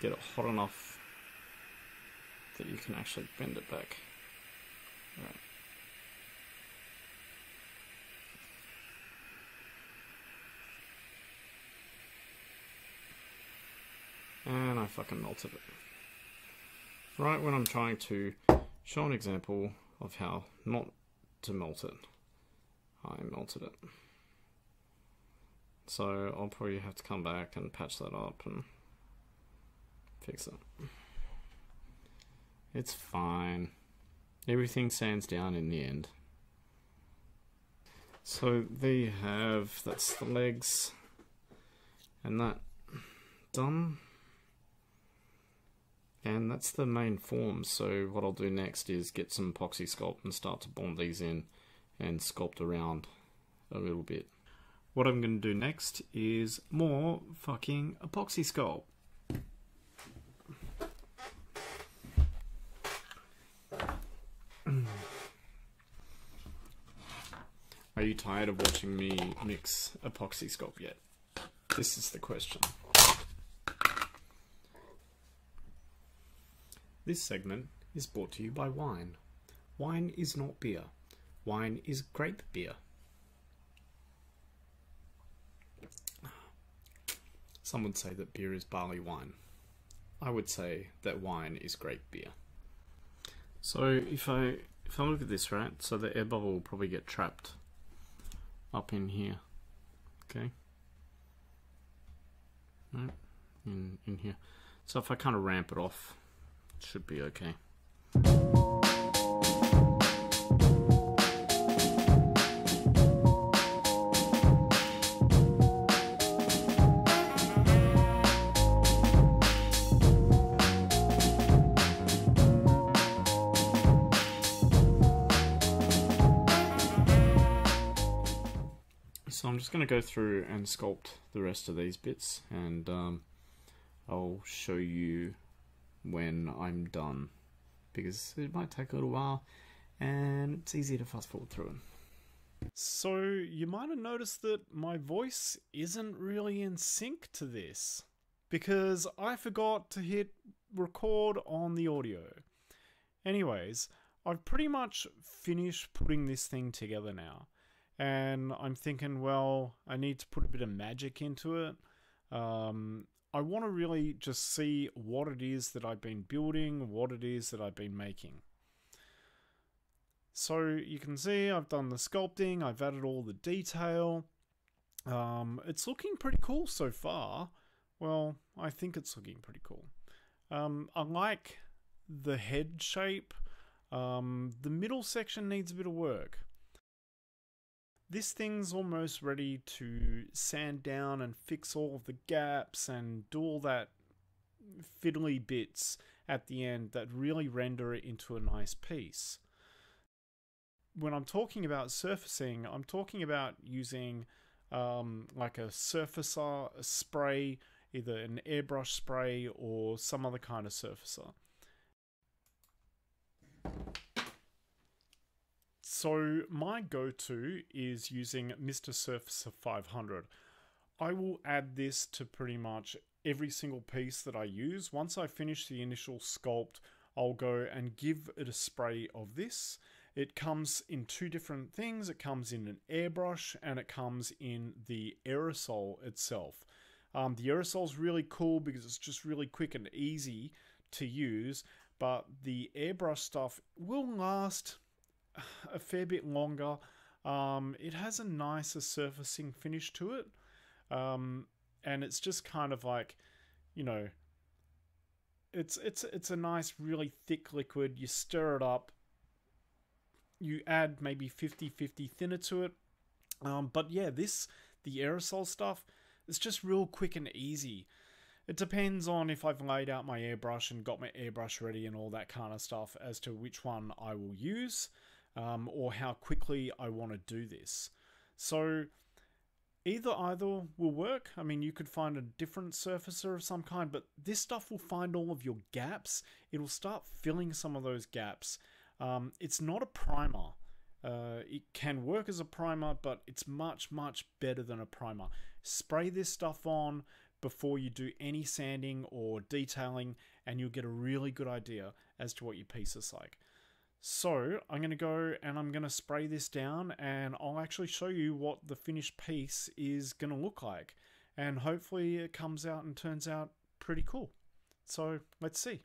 get it hot enough that you can actually bend it back. Right. And I fucking melted it. Right when I'm trying to show an example of how not to melt it, I melted it. So I'll probably have to come back and patch that up and fix it. It's fine. Everything sands down in the end. So there you have, that's the legs and that done. And that's the main form. So what I'll do next is get some epoxy sculpt and start to bond these in and sculpt around a little bit. What I'm going to do next is more fucking epoxy sculpt. Are you tired of watching me mix epoxy sculpt yet? This is the question. This segment is brought to you by wine. Wine is not beer. Wine is grape beer. Some would say that beer is barley wine. I would say that wine is grape beer. So if I look at this, right, so the air bubble will probably get trapped up in here. Okay. Right, in here. So if I kind of ramp it off, it should be okay. So I'm just going to go through and sculpt the rest of these bits, and I'll show you when I'm done, because it might take a little while and it's easy to fast forward through it. So you might have noticed that my voice isn't really in sync to this because I forgot to hit record on the audio. Anyways, I've pretty much finished putting this thing together now, and I'm thinking, well, I need to put a bit of magic into it. I want to really just see what it is that I've been building, what it is that I've been making. So you can see I've done the sculpting, I've added all the detail. It's looking pretty cool so far. Well, I think it's looking pretty cool. I like the head shape. The middle section needs a bit of work. This thing's almost ready to sand down and fix all of the gaps and do all that fiddly bits at the end that really render it into a nice piece. When I'm talking about surfacing, I'm talking about using like a surfacer, a spray, either an airbrush spray or some other kind of surfacer. So my go-to is using Mr. Surfacer 500. I will add this to pretty much every single piece that I use. Once I finish the initial sculpt, I'll go and give it a spray of this. It comes in two different things. It comes in an airbrush and it comes in the aerosol itself. The aerosol is really cool because it's just really quick and easy to use, but the airbrush stuff will last a fair bit longer. It has a nicer surfacing finish to it, and it's just kind of like, you know, it's a nice really thick liquid. You stir it up, you add maybe 50-50 thinner to it, but yeah, the aerosol stuff, it's just real quick and easy. It depends on if I've laid out my airbrush and got my airbrush ready and all that kind of stuff as to which one I will use, or how quickly I want to do this. So either will work. I mean, you could find a different surfacer of some kind, but this stuff will find all of your gaps. It'll start filling some of those gaps. It's not a primer. It can work as a primer, but it's much, much better than a primer. Spray this stuff on before you do any sanding or detailing, and you'll get a really good idea as to what your piece is like. So I'm going to go and I'm going to spray this down, and I'll actually show you what the finished piece is going to look like. And hopefully it comes out and turns out pretty cool. So let's see.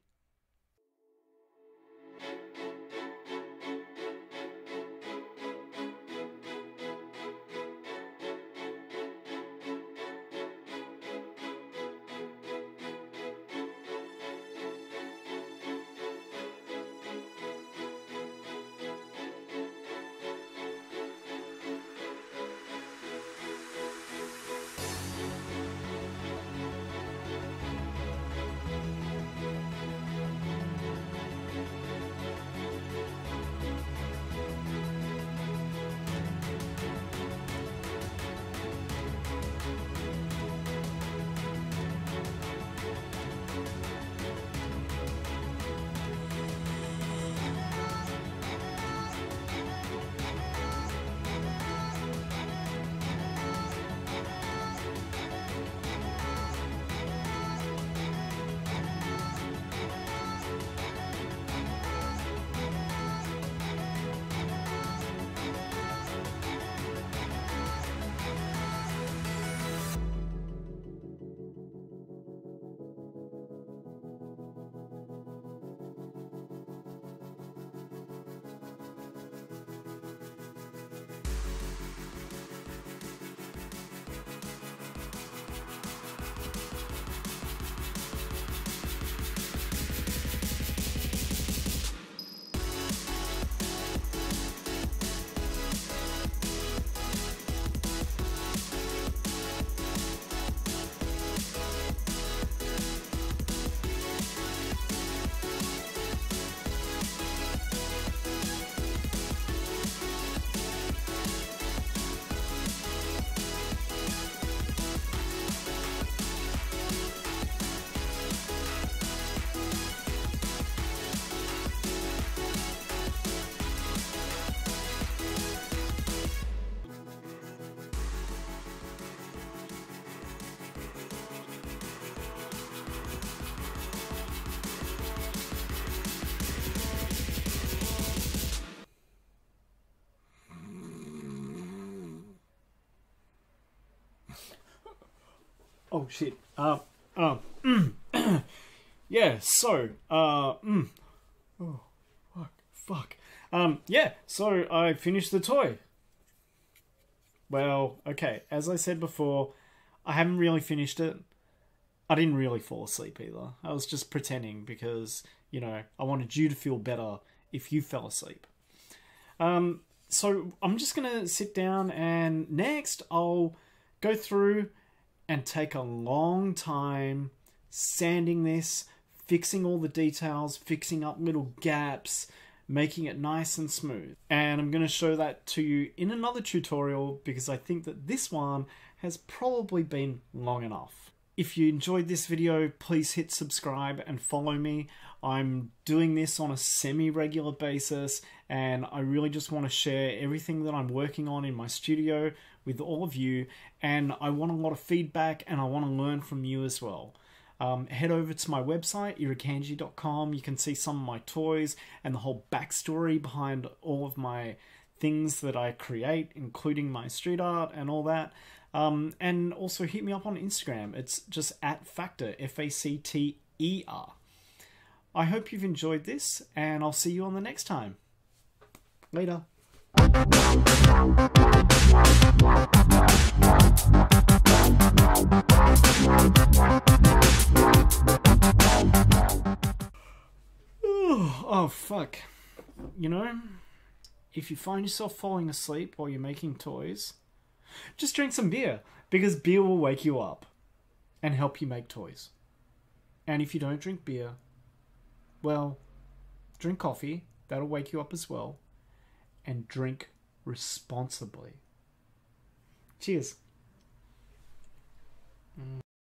Oh shit. Yeah, so oh fuck. Yeah, so I finished the toy. Well, okay, as I said before, I haven't really finished it. I didn't really fall asleep either. I was just pretending because, you know, I wanted you to feel better if you fell asleep. So I'm just gonna sit down, and next I'll go through and take a long time sanding this, fixing all the details, fixing up little gaps, making it nice and smooth. And I'm going to show that to you in another tutorial because I think that this one has probably been long enough. If you enjoyed this video, please hit subscribe and follow me. I'm doing this on a semi-regular basis, and I really just want to share everything that I'm working on in my studio with all of you, and I want a lot of feedback and I want to learn from you as well. Head over to my website, youre.com. You can see some of my toys and the whole backstory behind all of my things that I create, including my street art and all that. And also hit me up on Instagram. It's just @Facter, F-A-C-T-E-R. I hope you've enjoyed this, and I'll see you on the next time. Later. Oh, fuck. You know, if you find yourself falling asleep while you're making toys, just drink some beer, because beer will wake you up and help you make toys. And if you don't drink beer, well, drink coffee. That'll wake you up as well. And drink responsibly. Cheers.